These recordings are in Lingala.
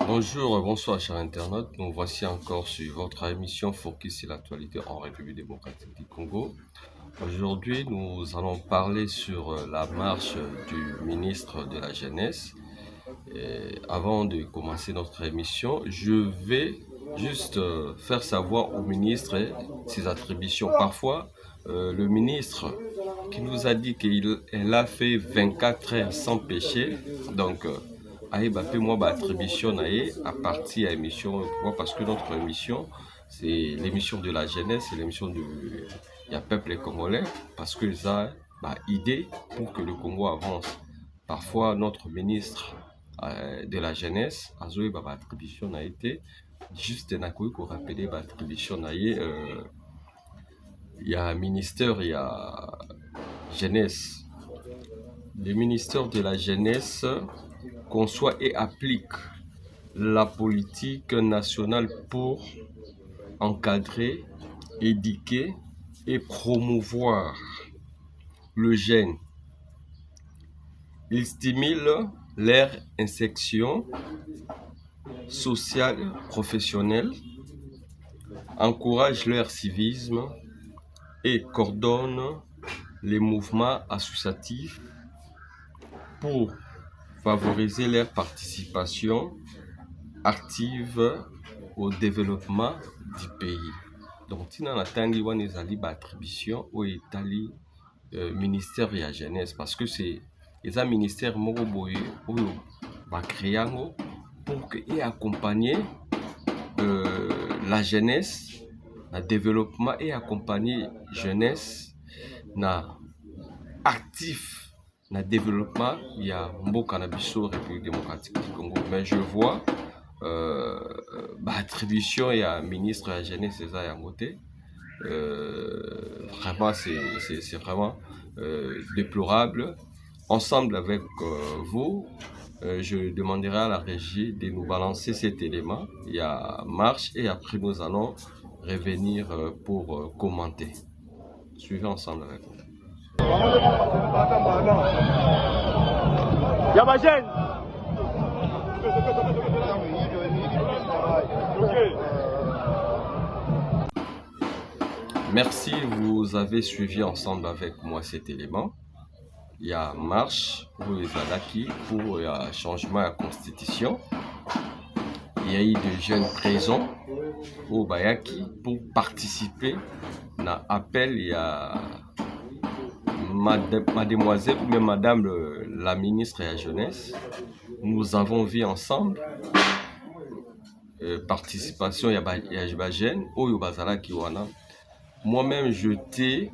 Bonjour, bonsoir chers internautes, nous voici encore sur votre émission Focus sur l'actualité en République démocratique du Congo. Aujourd'hui, nous allons parler sur la marche du ministre de la Jeunesse. Et avant de commencer notre émission, je vais juste faire savoir au ministre ses attributions. Parfois, le ministre qui nous a dit qu'elle a fait 24 heures sans péché, donc moi attribution à partir de l'émission, parce que notre émission, c'est l'émission de la jeunesse, c'est l'émission du peuple congolais, parce que ça a idée pour que le Congo avance. Parfois, notre ministre de la jeunesse, Azoé Baba attribution a été juste un accueil pour rappeler l'attribution il y a un ministère, il y a jeunesse. Le ministère de la jeunesse conçoit et applique la politique nationale pour encadrer, éduquer et promouvoir le jeune. Il stimule leur insertion sociale, professionnelle, encourage leur civisme et coordonne les mouvements associatifs pour favoriser leur participation active au développement du pays. Donc, si on attend les attributions au Italie ministère de la jeunesse, parce que c'est un ministère qui va créer pour accompagner la jeunesse, le développement et accompagner la jeunesse na actif na développement. Il y a Mboka na biso République démocratique du Congo, mais je vois attribution et à ministre de la jeunesse César Yangote. Vraiment c'est vraiment déplorable. Ensemble avec vous, je demanderai à la régie de nous balancer cet élément. Il y a marche et après nous allons revenir pour commenter. Suivez ensemble avec nous. Merci, vous avez suivi ensemble avec moi cet élément. Il y a marche pour les Alaki pour le changement de la constitution. Il y a eu des jeunes présents au Bayaki pour participer à l'appel. Il y a mademoiselle ou même madame la ministre de la jeunesse. Nous avons vu ensemble participation, il y a des jeunes au Bazalaki wana. Moi-même, j'étais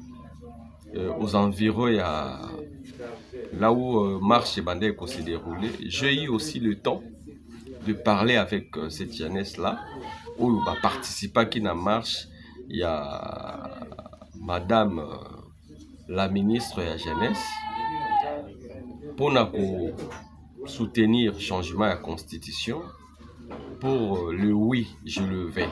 aux environs, il y a là où marche et bandé s'est déroulé. J'ai eu aussi le temps de parler avec cette jeunesse-là, où va participer à la marche. Il y a madame la ministre de la jeunesse pour soutenir le changement de la constitution. Pour le oui, je le vais.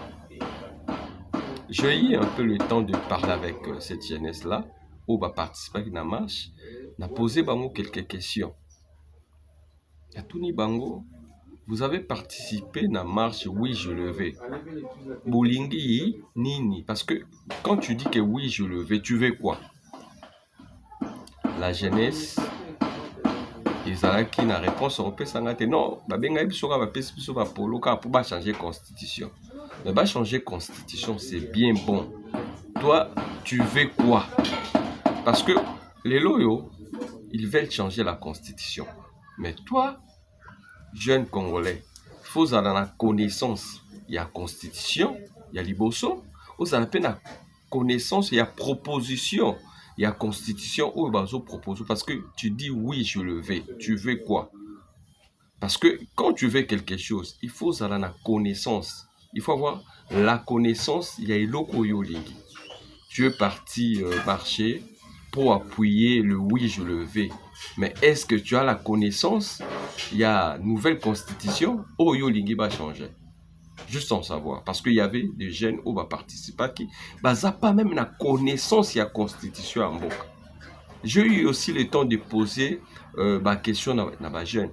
J'ai eu un peu le temps de parler avec cette jeunesse-là, où va participer à la marche. On a posé bango quelques questions. Yatouni bango, vous avez participé à la marche, oui, je le vais. Bolingi, nini. Parce que quand tu dis que oui, je le vais, tu veux quoi? La jeunesse, ils ont qui la réponse européenne, non, pour changer la constitution. Mais bah changer la constitution, c'est bien bon. Toi, tu veux quoi? Parce que les loyaux, ils veulent changer la constitution. Mais toi, jeune Congolais, il faut avoir la connaissance. Il y a constitution, il y a liboso. Vous avez la connaissance, il y a proposition. Il y a constitution où ils proposent. Parce que tu dis oui, je le veux. Tu veux quoi? Parce que quand tu veux quelque chose, il faut avoir la connaissance. Il faut avoir la connaissance. Il y a l'oko yolingi. Tu es parti marcher pour appuyer le oui, je le veux. Mais est-ce que tu as la connaissance? Il y a une nouvelle constitution. Oh, yolingi va changer. Juste en savoir. Parce qu'il y avait des jeunes où va participer qui n'ont pas même la connaissance de la constitution en Mboka. J'ai eu aussi le temps de poser ma question à ma jeune.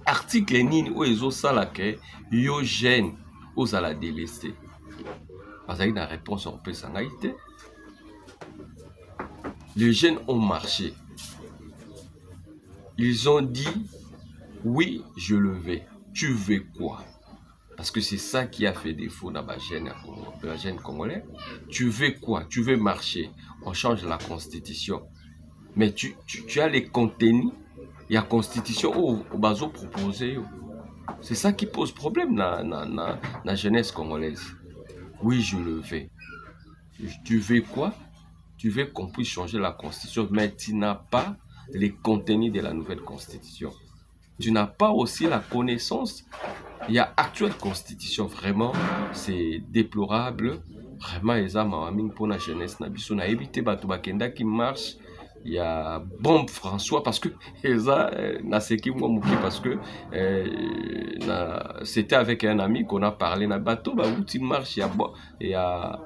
article nini oyo ezosala ke yo jeune ozala délesté. Bazali na réponse opesa ngai te. Les jeunes ont marché. Ils ont dit oui, je le vais. Tu veux quoi? Parce que c'est ça qui a fait défaut dans la jeune congolais. Tu veux quoi? Tu veux marcher. On change la constitution. Mais tu as les contenus. Il y a la constitution au bazo proposé. C'est ça qui pose problème dans la jeunesse congolaise. Oui, je le veux. Tu veux quoi? Tu veux qu'on puisse changer la constitution, mais tu n'as pas les contenus de la nouvelle constitution. Tu n'as pas aussi la connaissance. Il y a actuelle constitution, vraiment, c'est déplorable. Vraiment, les hommes pour la jeunesse, on a évité Batouba-Kenda qui marche. Il y a Bombe François, parce que parce que c'était avec un ami qu'on a parlé. Na bateau, où marche, il y a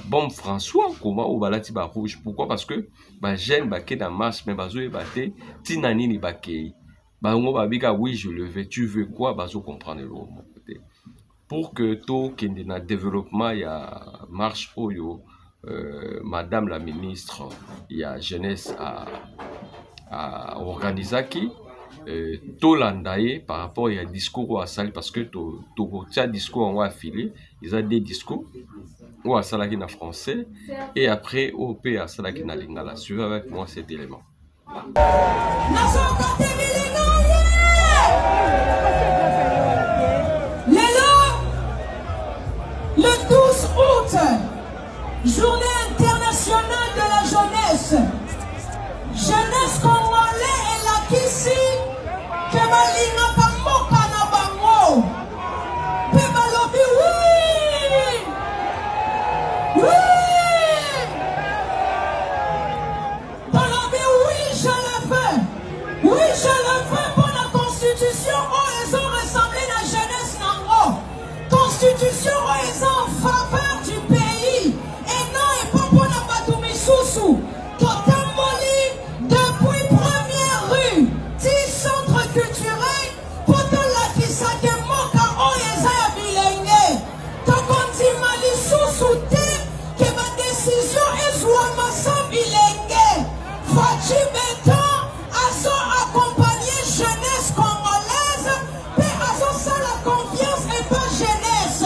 Bombe François, comment au balati ba rouge. Pourquoi? Parce que jeune baké dans marche, mais bazo baté, tinani ni baké. Oui, je le veux. Tu veux quoi? Bazo comprendre le côté. Pour que tout qui est dans le développement, il y a marche oyo. Madame la ministre, il y a jeunesse à organiser qui tout l'andaye par rapport à discours à salle parce que tout discours en affilié, ils ont des discours ou à salle qui en français et après au P à salle qui en lingala. Suivez avec moi cet élément. Le 12 août, Journée internationale de la jeunesse. Jeunesse congolaise et la kisi que balinga bamoka na bango. Pe balobi oui. Oui. Balobi oui, je le veux. Oui, je le veux pour la constitution où ils ont ressemblé la jeunesse nango. Constitution où ils ont en faveur du pays. Depuis première rue, 10 centres culturels, pour la Kisake Moka, Oyeza ya Bilenge. Tokonti Mali sous-souté, que ma décision est soit sans Bilenge. Fachi Béton, aso accompagner jeunesse congolaise, mais aso ça la confiance et pas jeunesse.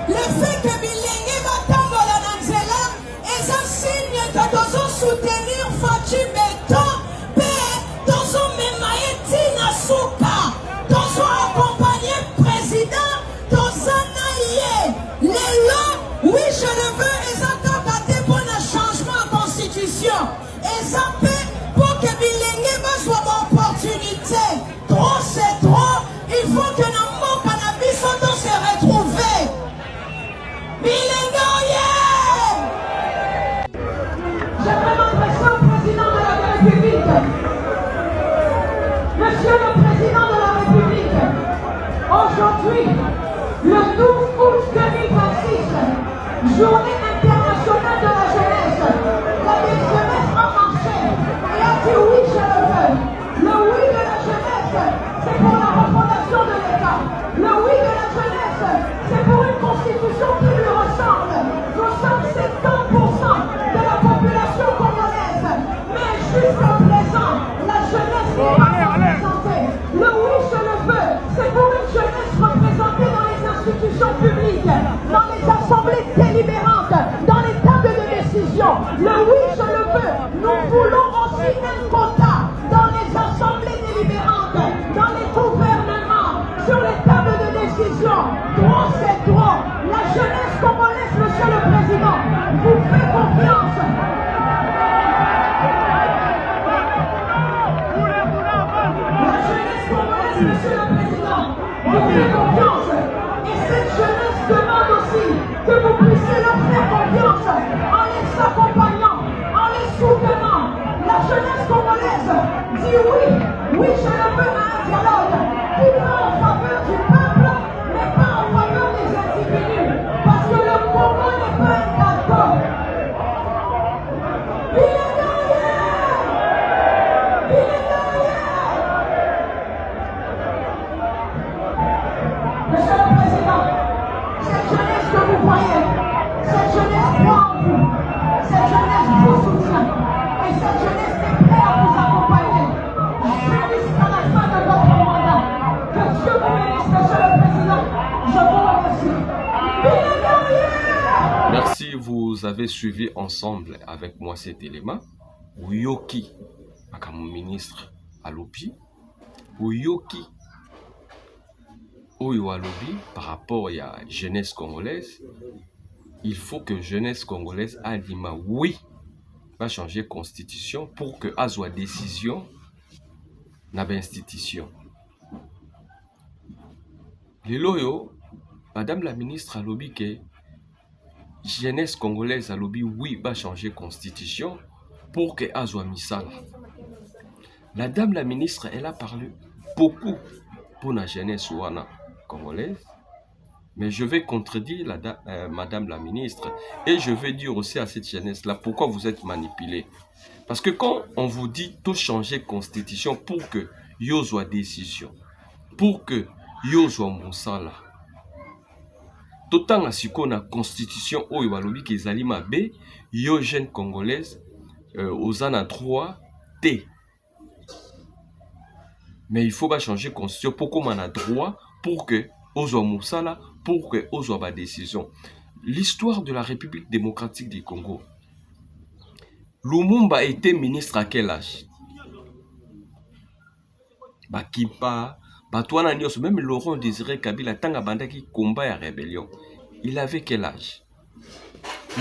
Le fait que Bilenge va tambola nanzela, est un signe que nous soutenir Fachi Béton, mais nous avons même Tina Souka, nous avons accompagné le président, nous avons les lois, oui je le veux, et ça a pour un changement de constitution, et ça fait pour que Bilenge soit une opportunité. Trop c'est trop, il faut que nos cannabis soient se retrouver. Bilenge, j'aimerais m'adresser au président de la République. Monsieur le président de la République, aujourd'hui, le 12 août 2026, journée internationale de la jeunesse, la jeunesse a marché et a dit oui, je le veux. Le oui de la jeunesse, c'est pour la refondation de l'État. Le oui de la jeunesse, c'est pour une constitution qui lui ressemble. Nous sommes 70% de la population congolaise. Mais jusqu'à présent, la jeunesse n'est pas représentée. Le oui, je le veux, c'est pour une jeunesse représentée dans les institutions publiques, dans les assemblées délibérantes, dans les tables de décision. Le oui, je le veux. Nous voulons aussi un quota dans les assemblées délibérantes, dans les gouvernements, sur les tables de décision. Trop, c'est trop. La jeunesse congolaise, monsieur le président, vous fait confiance. La jeunesse congolaise, monsieur le président, vous fait confiance. Et cette jeunesse demande aussi que vous puissiez leur faire confiance en les accompagnant, en les soutenant. La jeunesse congolaise dit oui, oui, je le veux à un dialogue qui va en faveur du peuple, mais pas en faveur des individus. Parce que le Congo n'est pas un gâteau. Il est derrière. Il est derrière. Et cette jeunesse est prête à vous accompagner. Jusqu'à la fin de votre mandat. Que Dieu vous bénisse, Monsieur le Président. Je vous remercie. Merci, vous avez suivi ensemble avec moi cet élément. Uyoki, comme ministre à l'OPI, Uyoki, Oyo à l'OPI, par rapport à la jeunesse congolaise, il faut que jeunesse congolaise a dit oui, va changer la constitution pour que a soit décision dans l'institution. Le loyo, Madame la ministre a lobby que jeunesse congolaise a lobby oui, va changer la constitution pour que a soit misala. La dame la ministre, elle a parlé beaucoup pour la jeunesse wana congolaise. Mais je vais contredire Madame la ministre et je vais dire aussi à cette jeunesse-là pourquoi vous êtes manipulés. Parce que quand on vous dit tout changer constitution pour que yo soit décision, pour que yo soit monsala, tout temps à la constitution oyo balobi ki ezali mabe, yo jeune congolaise aux ana droit T. Mais il faut pas changer constitution pour qu'on a droit pour que Ozo Moussala, pour que Ozo ba décision. L'histoire de la République démocratique du Congo. Lumumba était ministre à quel âge? Bakimpa, Batouana Nyos, même Laurent Désiré Kabila, Tanga Bandaki, combat à rébellion. Il avait quel âge?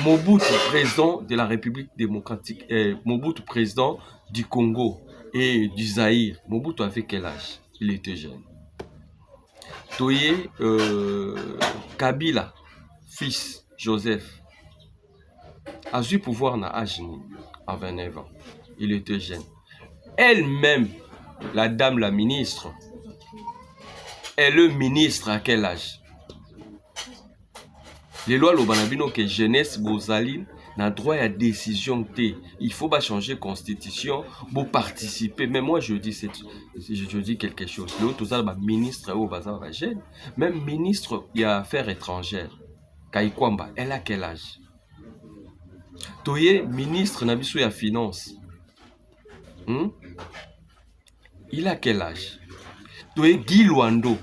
Mobutu, président de la République démocratique, Mobutu, président du Congo et du Zaïre. Mobutu avait quel âge? Il était jeune. Toye Kabila, fils Joseph, a eu pouvoir na âge à 29 ans. Il était jeune. Elle-même, la dame la ministre, est le ministre à quel âge? Les lois l'obanabino que jeunesse bozaline n'a droit à décision T. Il faut pas changer constitution pour participer. Mais moi je dis quelque chose. L'autre ministre au bazar jeune, même ministre il y a affaires étrangères. Kaikwamba, elle a quel âge? Toye ministre nabiso ya finance. Il a quel âge? Toye Guy Luando.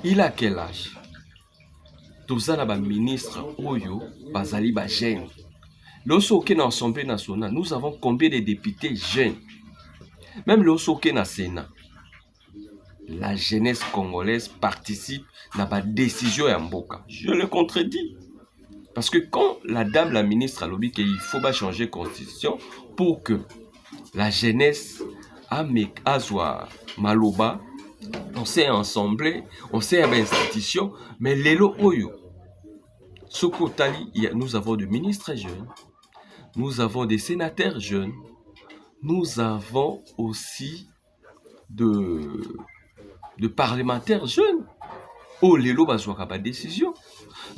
Il a quel âge? Tozana ba ministre Oyo, Bazali ba jeune. Lorsqu'on est dans l'Assemblée nationale, nous avons combien de députés jeunes? Même lorsqu'on est dans le Sénat, la jeunesse congolaise participe à la décision à Mboka. Je le contredis. Parce que quand la dame, la ministre, a dit qu'il ne faut pas changer la constitution pour que la jeunesse soit maloba, on s'est assemblé, on s'est à l'institution, mais l'élo oyo. Sokotali, nous avons des ministres jeunes, nous avons des sénateurs jeunes, nous avons aussi de parlementaires jeunes. Oh, l'élo bazouaka ba décision.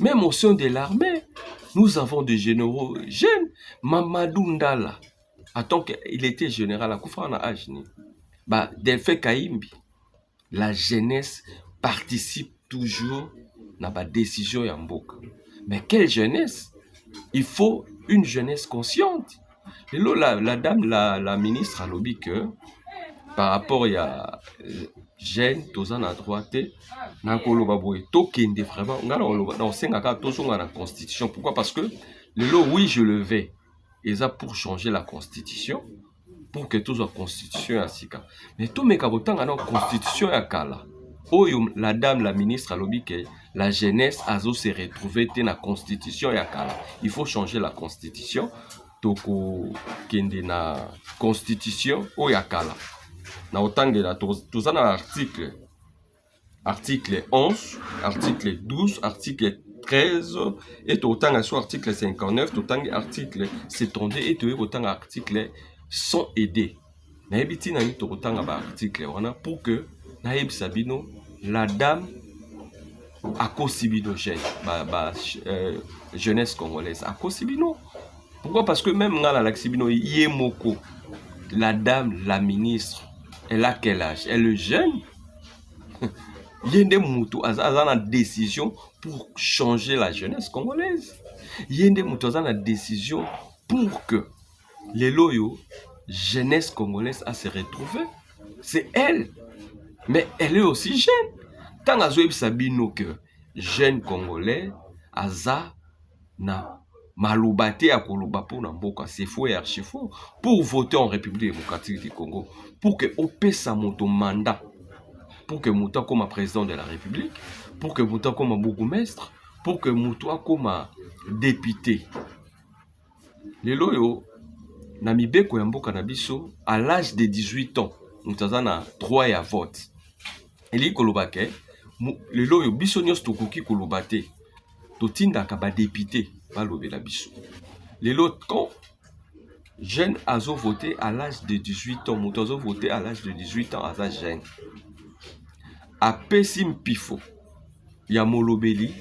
Même au sein de l'armée, nous avons des généraux jeunes. Mamadou Ndala, attends qu'il était général à Koufana Ajni. Bah, Delphin Kaimbi. La jeunesse participe toujours à la décision Yamboka. Mais quelle jeunesse? Il faut une jeunesse consciente. Et là, la dame, la ministre a lobby que par rapport à jeune, tous en à droite, la constitution. Pourquoi? Parce que oui, je le vais. Et ça pour changer la constitution. Pour que tout soit constitution à Sika. Mais tout mes cabotan a une constitution à Kala. Oh, la dame, la ministre a lobby que la jeunesse a se retrouvé dans la constitution à Kala. Il faut changer la constitution. Toko kende na constitution au Yakala. Na autant de la tout ça dans article 11, article 12, article 13 et autant sur article 59, autant article 72 et autant article sont aidés. Naibiti na mito autant article wana pour que naib sabino la dame a kosibino jeunesse congolaise a kosibino. Pourquoi? Parce que même dans la Sibino, Yemoko, la dame, la ministre, elle a quel âge? Elle est jeune. Il y a des moutons, elle a une décision pour changer la jeunesse congolaise. Il y a des moutons, elle a une décision pour que Les loyaux, jeunesse congolaise a se retrouver. C'est elle. Mais elle est aussi jeune. Tant que Sabino que jeune congolais, aza na malobate à koloba pour Namboka, c'est faux et archi faux. Pour voter en République démocratique du Congo, pour que Opesa moto mandat, pour que Mouta comme président de la République, pour que Mouta comme bourgmestre, pour que Mouta comme député. Les loyaux, Namibeko Yamboka Nabiso, à l'âge de 18 ans, nous avons droit à vote. Et les kolobake, les loyaux, biso nyos tokoki kolobate, totinda kaba député, pas lobé la biso. Les lots, quand jeune azo voté à l'âge de 18 ans, moutozo voté à l'âge de 18 ans, à sa jeune. A Pessim Pifo, Yamolobeli,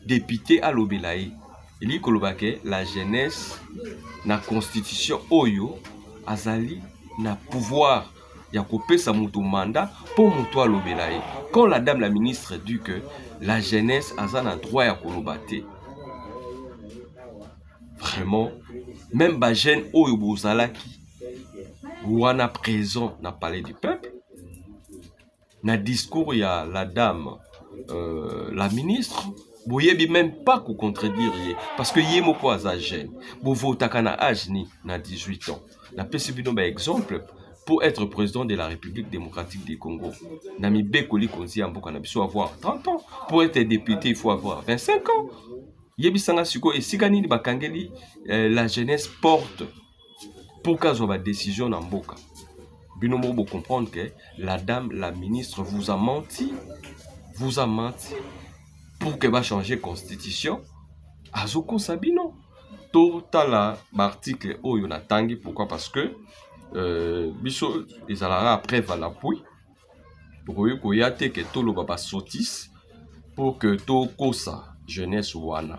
député à l'obélaï. Il y kolobake, la jeunesse, na constitution oyo, azali, na pouvoir, yakopé sa moutou mandat, pour moutou à l'obélaï. Quand la dame la ministre dit que la jeunesse a un droit à kolobate, vraiment, même ba jeune oyo bozalaki, wana présent na palais du peuple, na discours il y a la dame, la ministre, boyebi même pas qu'on contredire parce que yé moko aza jeune, bo votaka na âge ni na 18 ans. Na pesibino ba exemple pour être président de la République démocratique du Congo. Namibe Koli Konzi Amboka na biso avoir 30 ans. Pour être député, il faut avoir 25 ans. Yebisanga siko et sikani bakangeli la jeunesse porte pour qu'elle ait décision dans Mboka. Binomo vous comprendre que la dame, la ministre vous a menti pour qu'elle va changer constitution. Azoko Sabino. Total l'article où il y a tangi, pourquoi? Parce que biso ezalaka après valapui pour que que tout le baba sotis pour que to kosa jeunesse wana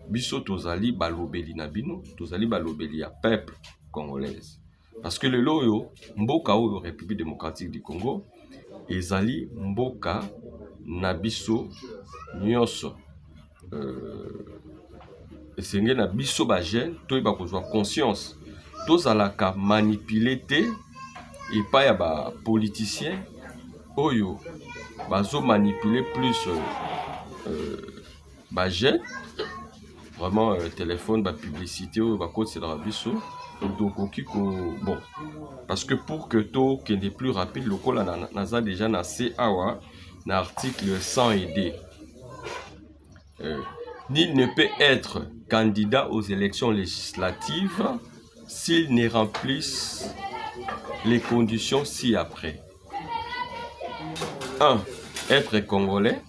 biso tozali balobeli na bino tozali balobeli ya peuple congolaise parce que le loyo mboka oyo République démocratique du Congo ezali mboka na biso nyonso esenge na biso ba jeune toyeba kozwa conscience tozalaka manipulé te et pas ya ba politicien oyo bazo manipuler plus ba jeune vraiment téléphone ba publicité oyo ba code c'est dans biso donc bon parce que pour que to kende plus rapide lokola naza déjà na CAWA na article 100 et D nul ne peut être candidat aux élections législatives s'ils ne remplissent les conditions ci-après. 1. Être congolais.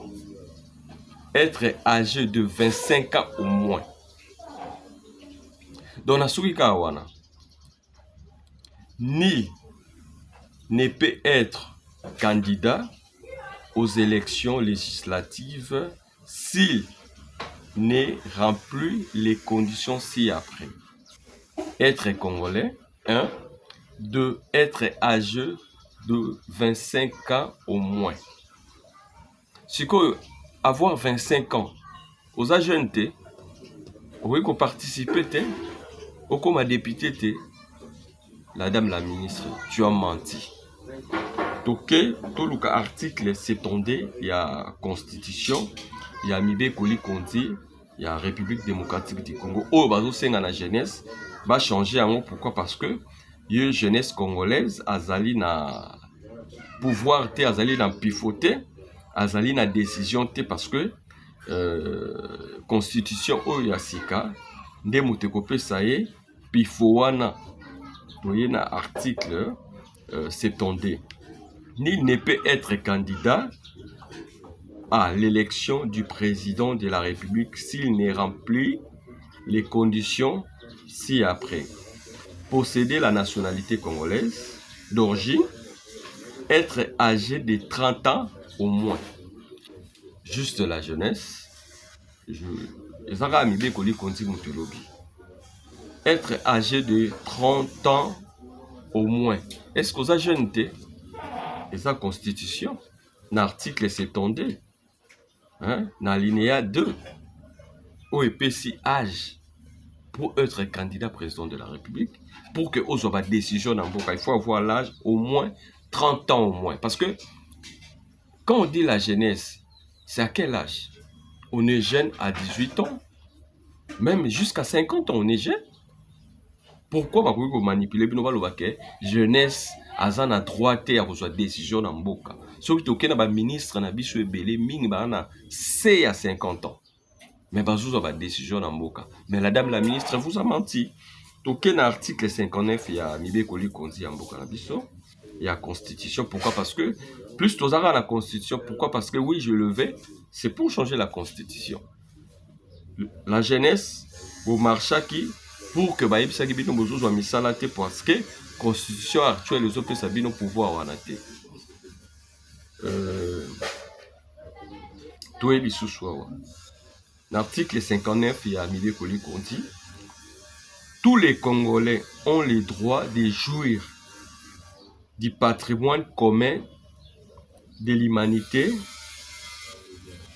Être âgé de 25 ans au moins. Dans la Soukikawana, nul ne peut être candidat aux élections législatives s'il ne remplit les conditions ci-après. Être congolais, 1. 2. Être âgé de 25 ans au moins. Si avoir 25 ans, aux jeunes, oui, qu'on participe, ou comme député, la dame la ministre, tu as menti. Donc, tout l'article s'étendait, il y a constitution, il y a Mibe Koli Konzi, il y a République démocratique du Congo. Oh, bazo senga la jeunesse va changer en pourquoi? Parce que la jeunesse congolaise azali na pouvoir te, azali na pifoter, azali na décision te parce que constitution oyo ya sika nde mutekope saye pifowana voyez na article s'étendait. Nul ne peut être candidat à l'élection du président de la République s'il ne remplit les conditions ci-après. Posséder la nationalité congolaise d'origine, être âgé de 30 ans au moins. Juste la jeunesse. Être âgé de 30 ans au moins. Est-ce que vous avez jeune? Et sa constitution, l'article s'étendait. Dans l'alinéa 2, au EPC âge pour être candidat président de la République, pour que aux avoir décision dans il faut avoir l'âge au moins 30 ans au moins. Parce que quand on dit la jeunesse, c'est à quel âge? On est jeune à 18 ans, même jusqu'à 50 ans, on est jeune. Pourquoi vous manipuler jeunesse aza na droit te ya kozwa décision na mboka soki tokenda ba ministre na biso ebele mingi bana c'est ya 50 ans mais bazozwa ba décision na mboka mais la dame la ministre vous a menti tokenda article 59 ya mibeko likonzi ya mboka na biso ya constitution. Pourquoi? Parce que plus tozaka la constitution. Pourquoi? Parce que oui, je le vais, c'est pour changer la constitution. La jeunesse au marchaki pour que bayebisaki bino bozozwa misala te parce que constitution actuelle ezopesa bino pouvoir wana te. Toyebi susu awa l'article 59 ya mibeko likonzi tous les Congolais ont le droit de jouir du patrimoine commun de l'humanité.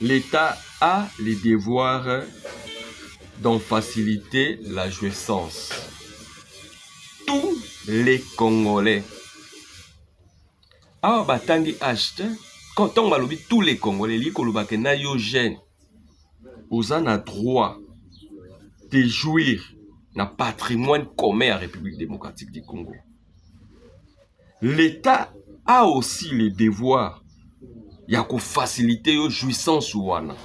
L'État a le devoir d'en faciliter la jouissance. Tous les Congolais. Ah, batangi acheté. Quand on va le tous les Congolais, li kolobake na yo jeune, vous en avez droit de jouir na patrimoine commun à la République démocratique du Congo. L'État a aussi le devoir de faciliter la jouissance wana.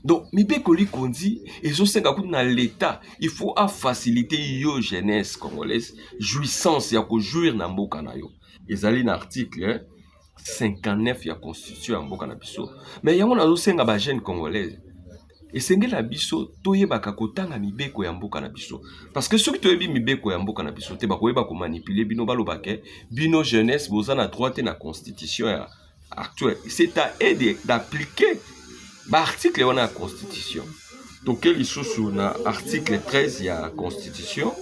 Donc, mibeko likonzi, et na l'État, il faut faciliter la jeunesse congolaise, jouissance ya ko jouir na mboka na yo. Ezali na article 59 ya constitution ya mboka na biso. Mais yango nazo senga ba jeune congolaise. Esengela biso toyebaka kotanga mibeko ya mboka na biso. Parce que soki toyebi mibeko ya mboka na biso te bakoyeba ko manipuler bino balobake bino jeunesse boza na droit na constitution ya actuelle. C'est à eux d'appliquer l'article de la Constitution. Donc, il y a l'article 13 de la Constitution,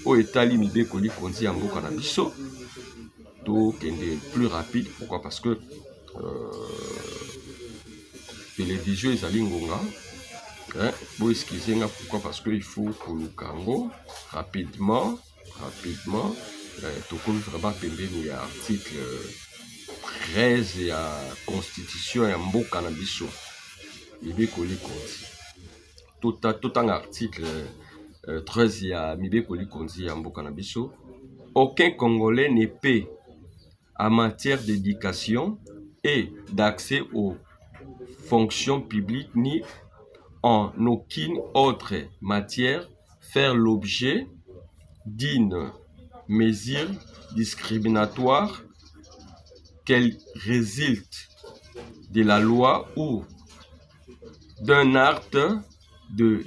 au État limité qu'on dit en Boka Nabiso. Donc, il est plus rapide. Pourquoi? Parce que télévision est à Lingonga. Vous excusez-moi, pourquoi? Parce qu'il faut que le Congo, rapidement, tout comme vraiment il y a l'article 13 de la Constitution et Mboka na biso. Mibeko likonzi. Tout un article 13 ya mibeko likonzi ya Mboka na biso. Aucun Congolais ne peut, en matière d'éducation et d'accès aux fonctions publiques ni en aucune autre matière, faire l'objet d'une mesure discriminatoire qu'elle résulte de la loi ou d'un acte de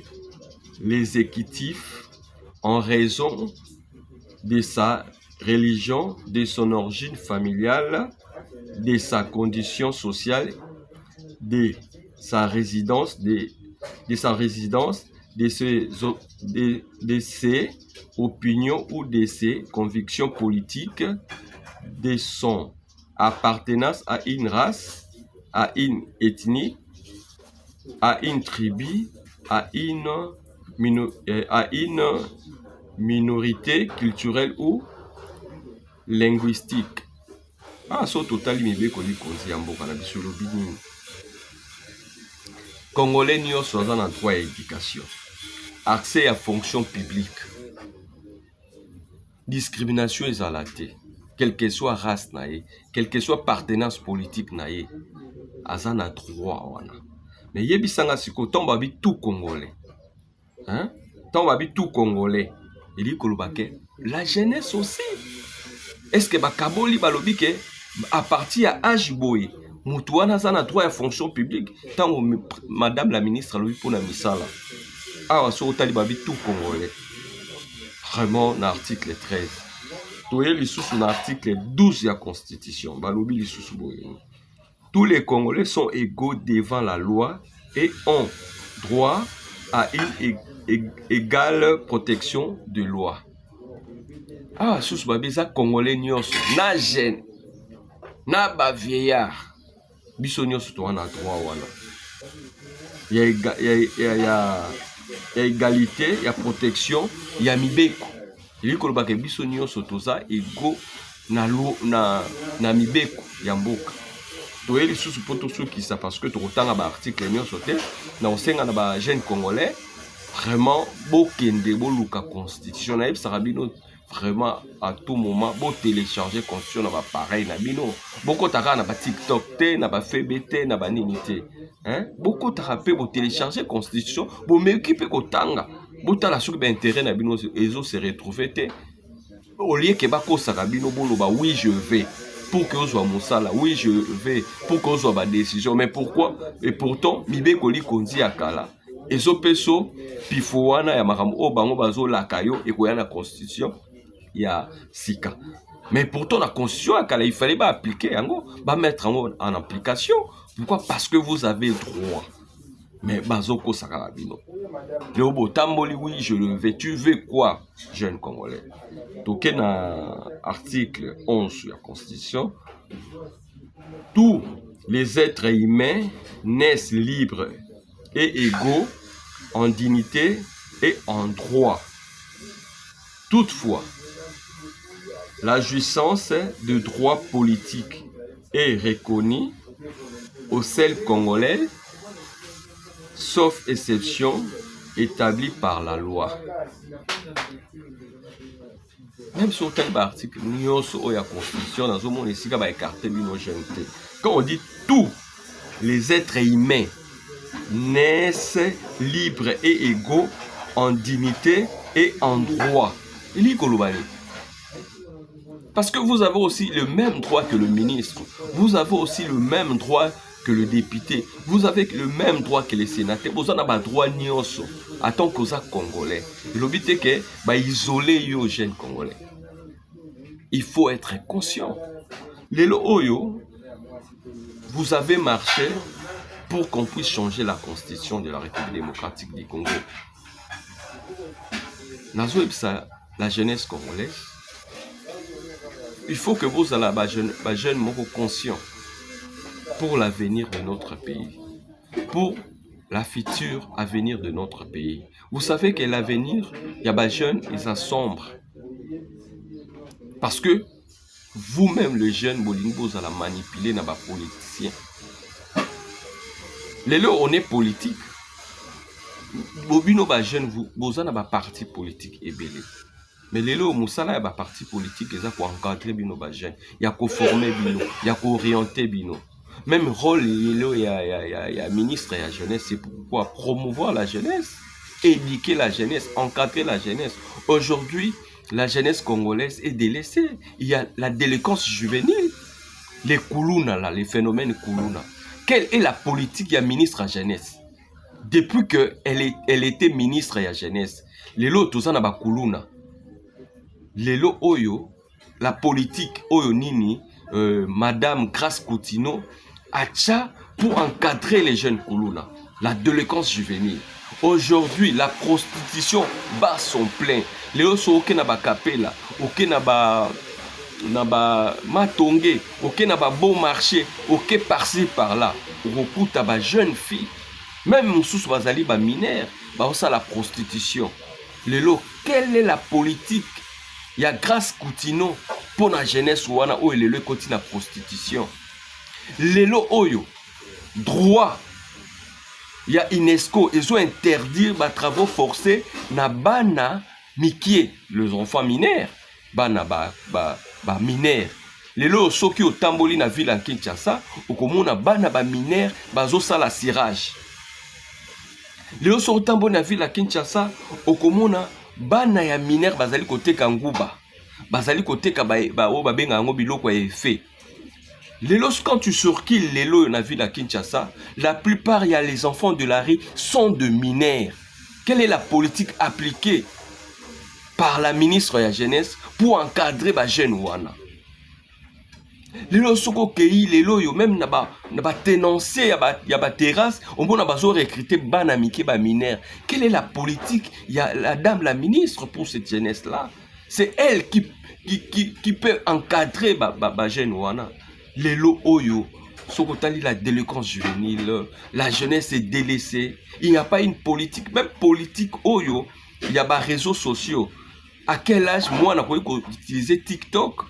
l'exécutif en raison de sa religion, de son origine familiale, de sa condition sociale, de sa résidence, de ses opinions ou de ses convictions politiques, de son appartenance à une race, à une ethnie, à une tribu, à une minorité culturelle ou linguistique. Ah, so total mibeko likonzi ya mboka na biso lobi nini. Congolais nyonso aza na droit à éducation, accès à fonction publique. Discrimination ezala te. Quelle que soit race naïe, quelle que soit appartenance politique naïe, aza na droit wana. Mais yebisanga siko tomba bi tout Congolais. Hein? Tomba bi tout Congolais. Il dit kolobake la jeunesse aussi. Est-ce que bakaboli balobi ke à partir à âge boy, mutu wana aza na droit à fonction publique, tango madame la ministre alobi pona misala. Ah so tali babi tout Congolais. Vraiment na article 13. Sous l'article 12 de la Constitution, tous les Congolais sont égaux devant la loi et ont droit à une égale protection de loi. Ah, sous babisa Congolais nyos, na jeune, na ba vieillard, biso nyos to na droit wana. Il y a il y a égalité, il y a protection, il y a mibeko. Il y a des biso nyonso toza ego na mibeko ya mboka. Toyeli susu po tosukisa parce que tokotanga ba article nyonso te na osenga na ba jeune congolais vraiment bokende boluka constitution na yebisaka bino vraiment à tout moment bo télécharger constitution na ba pareil na bino bokotaka na ba TikTok te na ba FB te na ba nini te hein bokotaka pe bo télécharger constitution bo meki pe kotanga botala soki ba intérêt na bino ezo se retrouver te au lieu que bakosaka bino boloba oui je vais pour que soit mosala oui je vais pour que soit ba décision mais pourquoi et pourtant mibeko likondi akala ezo peso pifo wana ya makambo o bango bazo lakayo ekoya na constitution ya sika mais pourtant la constitution akala il fallait pas appliquer yango ba mettre en application. Pourquoi? Parce que vous avez droit. Mais bazoko sakala bino le tamboli oui je le vais. Tu veux quoi jeune congolais? Donc na article 11 de la constitution, tous les êtres humains naissent libres et égaux en dignité et en droit. Toutefois, la jouissance de droits politiques est reconnue au seul Congolais, sauf exception établie par la loi. Même sur tel article, nous avons la constitution, nous avons écarté l'imogénité. Quand on dit tous les êtres humains naissent libres et égaux en dignité et en droit. Il est global. Parce que vous avez aussi le même droit que le ministre. Vous avez aussi le même droit que le député. Vous avez le même droit que les sénateurs. Vous avez le droit nyonso. En tant que Congolais. Le but est que isoler les jeunes Congolais. Il faut être conscient. Les Oyo, vous avez marché pour qu'on puisse changer la constitution de la République démocratique du Congo. La jeunesse congolaise, il faut que vous ayez des jeunes conscients pour l'avenir de notre pays, pour la future avenir de notre pays. Vous savez que l'avenir, il y a des jeunes, ils sont sombres. Parce que vous-même, les jeunes, vous allez manipuler les politiciens. Lélo, on est politique. Bobino, les jeunes, vous avez un parti politique et belé. Mais lélo, Moussala, il y a un parti politique qui a encadré les jeunes. Il y a former bino, il y a orienter bino. Même rôle, il y a ministre et la jeunesse, c'est pourquoi promouvoir la jeunesse, éduquer la jeunesse, encadrer la jeunesse. Aujourd'hui, la jeunesse congolaise est délaissée. Il y a la délinquance juvénile, les koulouna, là, les phénomènes koulouna. Quelle est la politique de la ministre à jeunesse? Depuis qu'elle était ministre à la jeunesse, les lots, tout ça n'a pas koulouna. Les lots, oyo, la politique, oyo nini, Madame Grace Coutinho, Acha pour encadrer les jeunes koulouna, la délinquance juvénile. Aujourd'hui, la prostitution bat son plein. Les autres sont au ba capella, au ba matongé, au ba bon marché, au par-ci par-là. Au ba jeune fille, même sous bazali ba mineur, ba ça la prostitution. Les lots, quelle est la politique? Il y a Grace Coutinho pour la jeunesse ou ana ou le continue la prostitution. Les lots oyo droit. Il y a UNESCO, ils ont interdit les travaux forcés na bana mikie, les enfants mineurs, bana mineurs. Les lots soki au tamboli na ville en Kinshasa, au komona bana mineurs, bazo sala cirage. Les lots au tamboli na ville en Kinshasa, au komona bana ya mineurs bazali kote kanguba, bazali kote ka ba o babenga ngo biloko ya effet. Quand tu circules les lots dans la ville à Kinshasa, la plupart, il y a les enfants de la rue sont de mineurs. Quelle est la politique appliquée par la ministre de la Jeunesse pour encadrer les jeunes wana? Les lots sont les lots même na ba ténoncé, il y a ba terrasse, on peut recruter bana miki ba mineurs. Quelle est la politique? Il y a la dame la ministre pour cette jeunesse là. C'est elle qui peut encadrer ba jeunes wana. Les lots oyo Sokotali, la délinquance juvénile, la jeunesse est délaissée. Il n'y a pas une politique, même politique, Oyo, il y a des réseaux sociaux. À quel âge, moi, on a utilisé TikTok?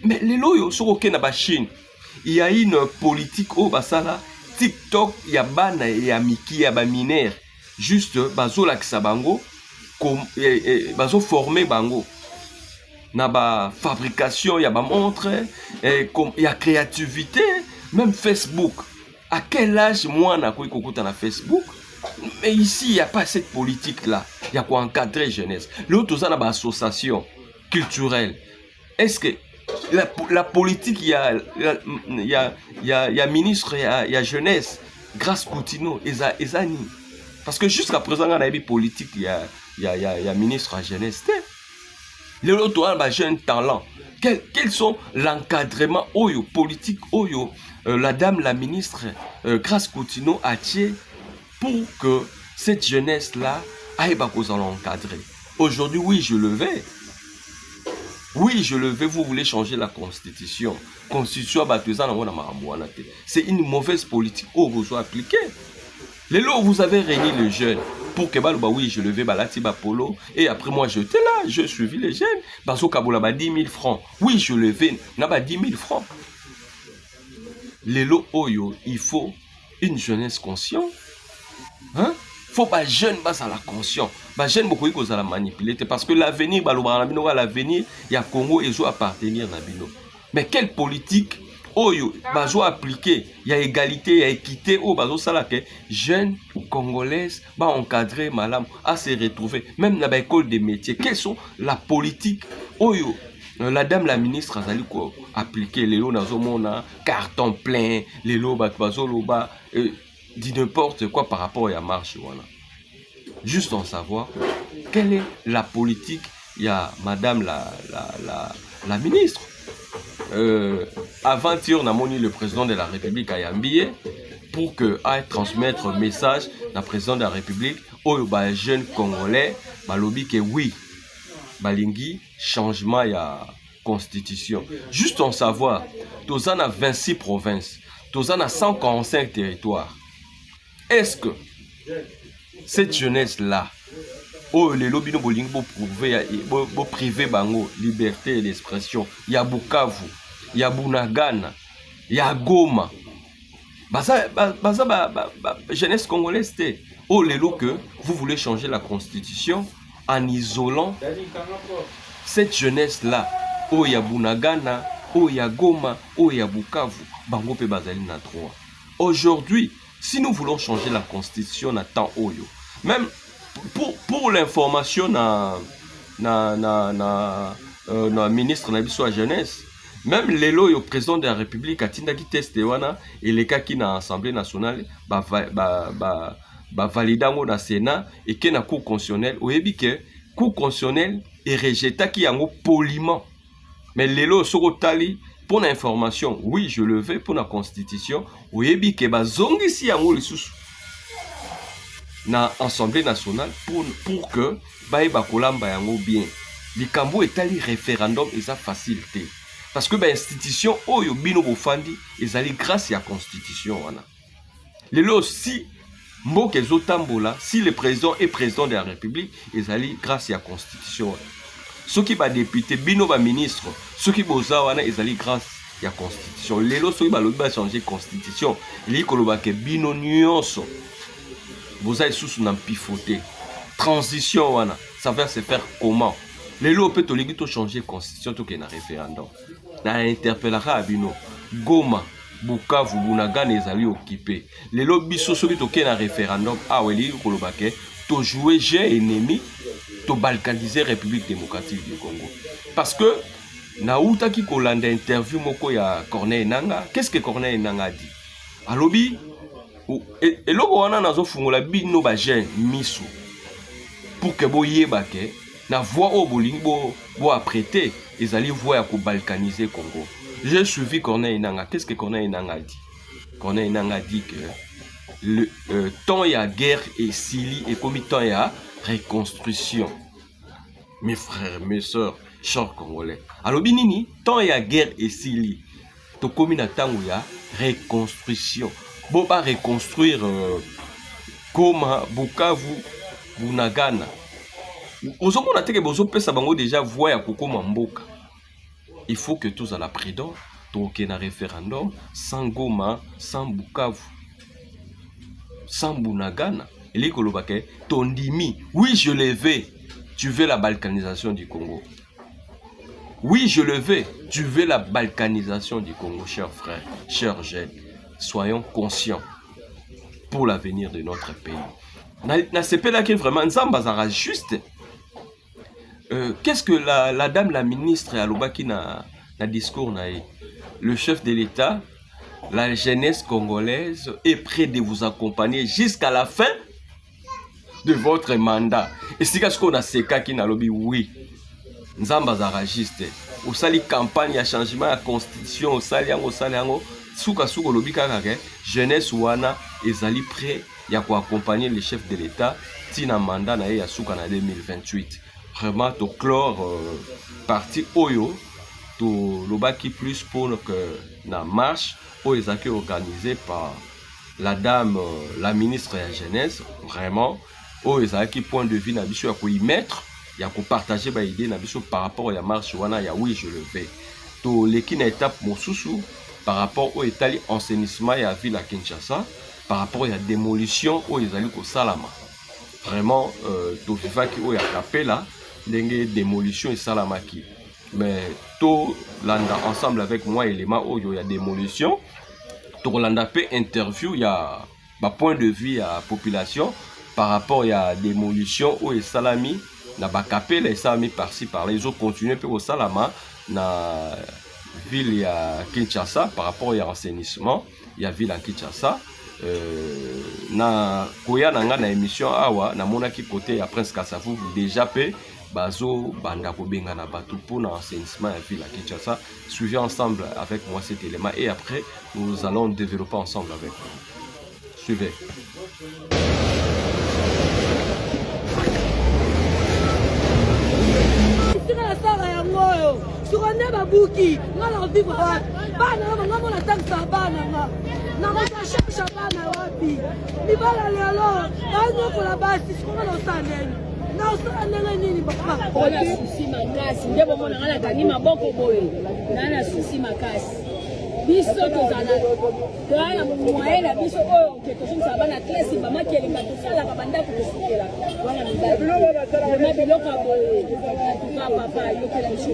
Mais les loyaux sont au Kenya, Chine. Il y a une politique au Basala. TikTok, il y a Bana, il y a Miki, il y a Baminer. Juste, Bazo Laksabango, Bazo formé Bango. Na ba fabrication, il y a ba montre, il y a créativité, même Facebook. À quel âge moi na quoi écouter na Facebook? Mais ici il n'y a pas cette politique là. Il y a quoi encadrer jeunesse. L'autre ça na ba association culturelle. Est-ce que la politique il y a ministre, il y a jeunesse, grâce Coutinho ezani. Parce que jusqu'à présent on a eu politique il y a ministre à jeunesse. Les autres ont jeunes talents. Quels sont l'encadrement oyo, politique oyo, la dame, la ministre, Grace Coutinho a tiré pour que cette jeunesse-là aille encadrer. Aujourd'hui, oui, je le vais. Oui, je le vais, vous voulez changer la constitution. Constitution, c'est une mauvaise politique où vous appliquez. Les lots, vous avez réuni les jeunes pour que oui, je le vais balati polo et après moi j'étais là, je suivis les jeunes. Baso Kaboula 10 000 francs. Oui, je le vais, n'a 10 000 francs. Les lots oyo, il faut une jeunesse consciente. Hein? Faut pas jeune bas à la conscience. Bah jeune beaucoup ils la manipuler parce que l'avenir l'avenir il y a Congo et doit appartenir à Bino. Mais quelle politique Oyo, bazo appliqué, il y a égalité, il y a équité, oh bazo salake, jeunes congolaises, bah encadrer madame, à se retrouver, même dans l'école des métiers. Quelles sont la politique Oyo, la dame la ministre a quoi appliquer les lots nazomona, carton plein, les lots bazo loba, dit n'importe quoi par rapport à marche voilà. Juste en savoir quelle est la politique, il y a madame la ministre. Avant-hier, on a moni le président de la République à Yambié pour que aille transmettre un message à la présidente de la République aux jeunes Congolais, balobi que oui, balingi changement ya constitution. Juste en savoir, tous en a 26 provinces, tous en a 145 territoires. Est-ce que cette jeunesse-là, oh les lobbies no boling bo prouver bo privé bango liberté d'expression, il y a Bukavu, il y a Bunagana, il y a Goma. Baza jeunesse congolaise té. Oh les lots que vous voulez changer la constitution en isolant cette jeunesse-là. Oh il y a Bunagana, oh il y a Goma, oh il y a Bukavu, bango pe bazali na droit. Aujourd'hui, si nous voulons changer la constitution à temps oyo, même pour l'information na ministre na biso à jeunesse, même lelo yo président de la République a tindaki teste wana et les cas qui na Assemblée nationale ba validango na Sénat et que na cour constitutionnelle oyebi que cour constitutionnelle et rejeta ki yango poliment. Mais lelo soko tali pour l'information, oui, je le veux pour la constitution, oyebi que ba zongisi yango lisusu na Assemblée nationale pour que baïba kolamba yango bien. Likambo etali référendum eza facilité. Parce que ba institution oyo bino bofandi ezali grâce à la constitution wana. Lelo si mboke ezotambola, si le président est président de la République, ezali grâce à la constitution. Ceux qui ba député bino ba ministre, ceux qui boza wana ezali grâce à la constitution. Lelo ceux qui ba lobi ba changer constitution, li koloba ke bino nyonso. Vous avez sous un pifoté. Transition, ça va se faire comment? Les lots peut changer la constitution tout qu'il y a un référendum. Na interpellera à Bino. Goma, Bukavu, Bunagana les alliés occupés. Les lots biso qui ont un référendum. Ah oui, Kolobake, to jouer j'ai ennemi, to balkaniser République démocratique du Congo. Parce que Naouta qui kolanda interview moko ya Corneille Nangaa. Qu'est-ce que Corneille Nangaa a dit? Alobi. Et là, on a un bino bajen misu pour que vous yebake na voix au bowling bo apprêter ils allaient voir à balkaniser Congo. J'ai suivi Corneille Nangaa. Qu'est-ce que Corneille Nangaa dit? Corneille Nangaa dit que le temps il y a guerre et sili et comme temps il y a reconstruction. Mes frères, mes soeurs, chers Congolais. Alors binini, temps il y a guerre et sili. To comme na temps il y a reconstruction. Bon, pas reconstruire Goma, Bukavu, Bunagana. Aux hommes, on a dit que déjà voix à Kokoma Mboka. Il faut que tous à la prudence, donc il y a un référendum sans Goma, sans Bukavu, sans Bunagana. Et les Kolobake, Tondimi, oui, je le veux. Tu veux la balkanisation du Congo. Oui, je le veux. Tu veux la balkanisation du Congo, chers frères, chers jeunes. Soyons conscients pour l'avenir de notre pays. Na sepela qui vraiment Nzambazara juste. Qu'est-ce que la dame, la ministre Alobaki na discours na le chef de l'État, la jeunesse congolaise est prêt de vous accompagner jusqu'à la fin de votre mandat. Et si qu'on a seka qui n'a lobby, oui, Nzambazara juste. Au sali campagne à changement à constitution, au sali yango, souka lobby kakake, jeunesse wana ezali prêt ya ko accompagner le chef de l'État tina mandat na ya souka na 2028. Vraiment to clore parti oyo to lobaki plus pour que na marche oyo ezaki organisé par la dame la ministre de la jeunesse, vraiment oyo ezaki point de vue na biso ya ko y mettre ya ko partager ba idée na biso par rapport à la marche wana ya oui je le fais. To leki na étape mosusu par rapport au état enseignement ya ville à Kinshasa par rapport à la démolition oyo ezali ko salama. Vraiment to vivaki oyo akapela dengue démolition et salamaki. Mais tout landa ensemble avec moi élément oyo ya démolition. Tout landa pe interview ya ba point de vue à population par rapport à la démolition ou salami na ba kapela et salami par-ci par là. Ils ont continué pe au salama na ville ya Kinshasa par rapport à renseignement ya ville en Kinshasa. Na koya nanga na émission awa na monaki côté ya Prince Kasavu déjà pe bazo banda ko benga na batu pour na enseignement ya ville à Kinshasa. Suivez ensemble avec moi cet élément et après nous allons développer ensemble avec vous. Suivez. biso tozala toala moyen na biso oyo ke tozongisa bana classe mama kelinga tosalaka bandako tosukela wana mibali vraimen biloko ya boye atuka papa yokela biso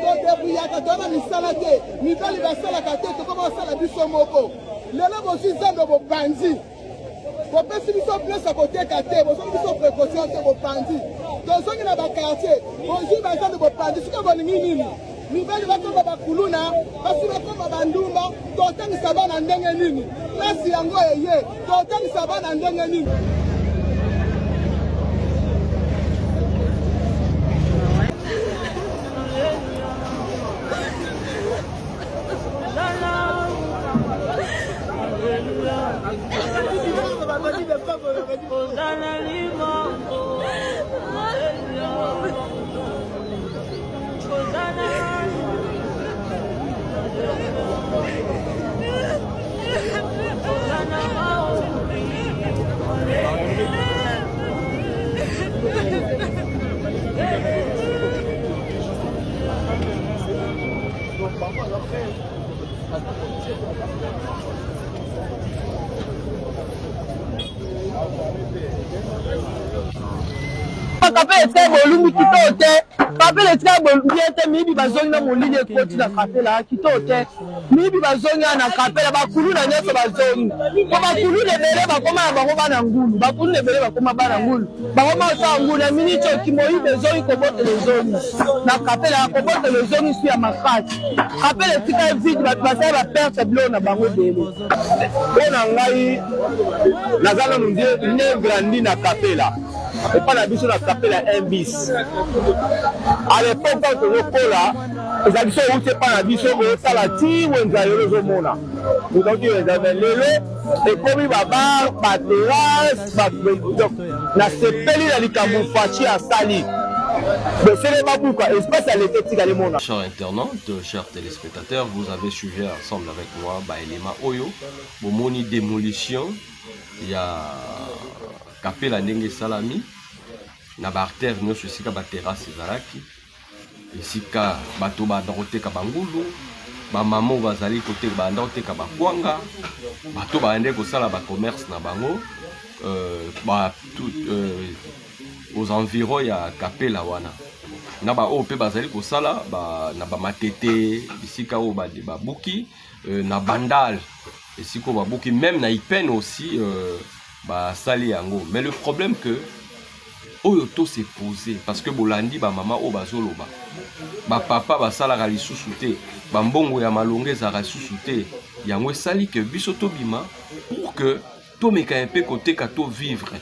todebuyaka toana misala te mibali basalaka te tokoma basala biso moko lelo bozwi nzambe bopanzi bopesi biso place ya koteka te bozongi biso précaution te bopanzi tozongi na bakartier bozwi bazambe bopanzi soki bolingi nini mibali bakoma bakuluna basi bakoma bandumba totangisa bana ndenge nini place yango eye totangisa bana ndenge nini. Kapela te bolumbi kito te kapela te bolumbi te mibi bazongi na molini ekoti na kapela kito te mibi bazongi na kapela bakulu na nyoso bazongi ko bakulu lebele bakoma na bango bana ngulu bakulu lebele bakoma bana ngulu bakoma sa ngulu na minito kimoyi bezongi ko bote lezongi na kapela ko bote lezongi si ya makati kapela tika vide basala ba perte blo na bango dele bona ngai nazala mundier ne grandi na kapela et pas la biso na kapela un bis à l'époque quand on kola les biso ou c'est pas la biso o sala ti wenza yolo zo mona donc ils avaient lelo et comme baba ba terrasse ba donc na sepeli na likambo fachi asali Chers internautes, chers téléspectateurs, vous avez suivi ensemble avec moi Baelema Oyo, Bomoni démolition, il y a Kapela Ndenge Salami, na barter nyonso esika ba terrasse ezalaki, esika bato bandakoteka bangulu, bamama bazali koteka bandakoteka bakwanga, bato baende kosala ba commerce na bango, aux environs ya Kapela wana. Na ba ope bazali kosala na ba matete bisika o ba buki na bandal esiko ba buki même na Ipen aussi ba sali yango. Mais le problème que oyo to s'est posé parce que bolandi ba mama o bazoloba ba papa ba sala ga lisusu te ba mbongo ya malonge za ga lisusu te yango sali que biso to bima pour que to meka un peu côté ka to vivre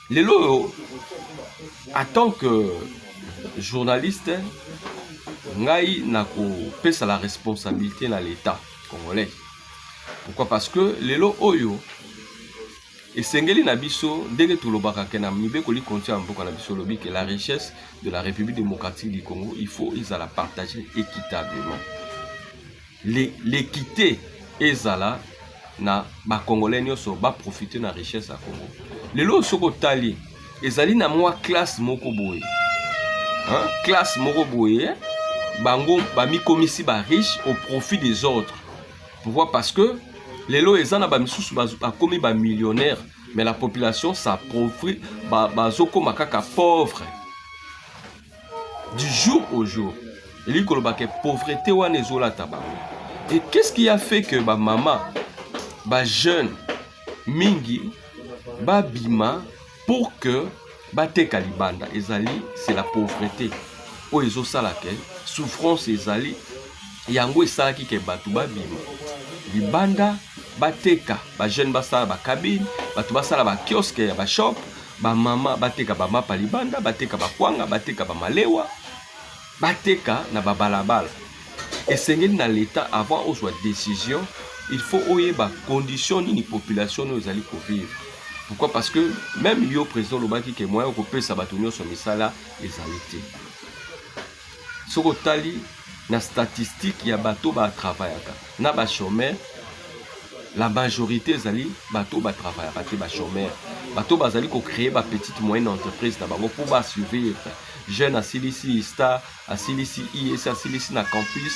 lelo attend que journaliste ngai nako pesa la responsabilité na l'état congolais. Pourquoi? Parce que lelo oyo esengeli na biso ndenge tulobaka ke na mibeko li kontia mboka na biso lobi que la richesse de la République démocratique du Congo, il faut la partager équitablement. L'équité ezala na ba congolais nyonso ba profiter na richesse ya Congo. Lelo soko tali ezali na mwa classe moko boye. Hein? Classe moko boye, bango bami komisi ba riche au profit des autres. Pourquoi? Parce que les lois ezana ba misusu ba komi ba millionnaire, mais la population s'appauvrit, bazoko makaka pauvre. Du jour au jour, il koloba ke pauvreté wana ezola tabango. Et qu'est-ce qui a fait que ba maman, ba jeune mingi, ba bima pour que Bate Kalibanda, ezali, c'est la pauvreté. O ezo salake, souffrance ezali, yango esalaki ke batu babima. Libanda, bateka, ba jeune basala ba cabine, batu basala ba kiosque ya ba shop, ba mama bateka ba mapa libanda, bateka ba kwanga, bateka ba malewa, bateka na ba balabala. Esengeli na l'état avant au soit décision, il faut oye ba condition ni population no ezali ko vivre. Pourquoi? Parce que même yo président Lobaki que moi on peut sabatonio sur misala ezalité. Soko tali na statistique ya bato ba travaillaka. Na ba chômeur la majorité zali bato ba travaillaka te ba chômeur. Bato bazali ko créer ba petite moyenne entreprise na bango pour ba survivre. Jeune à Silisi Star, à Silisi IS, à Silisi na campus,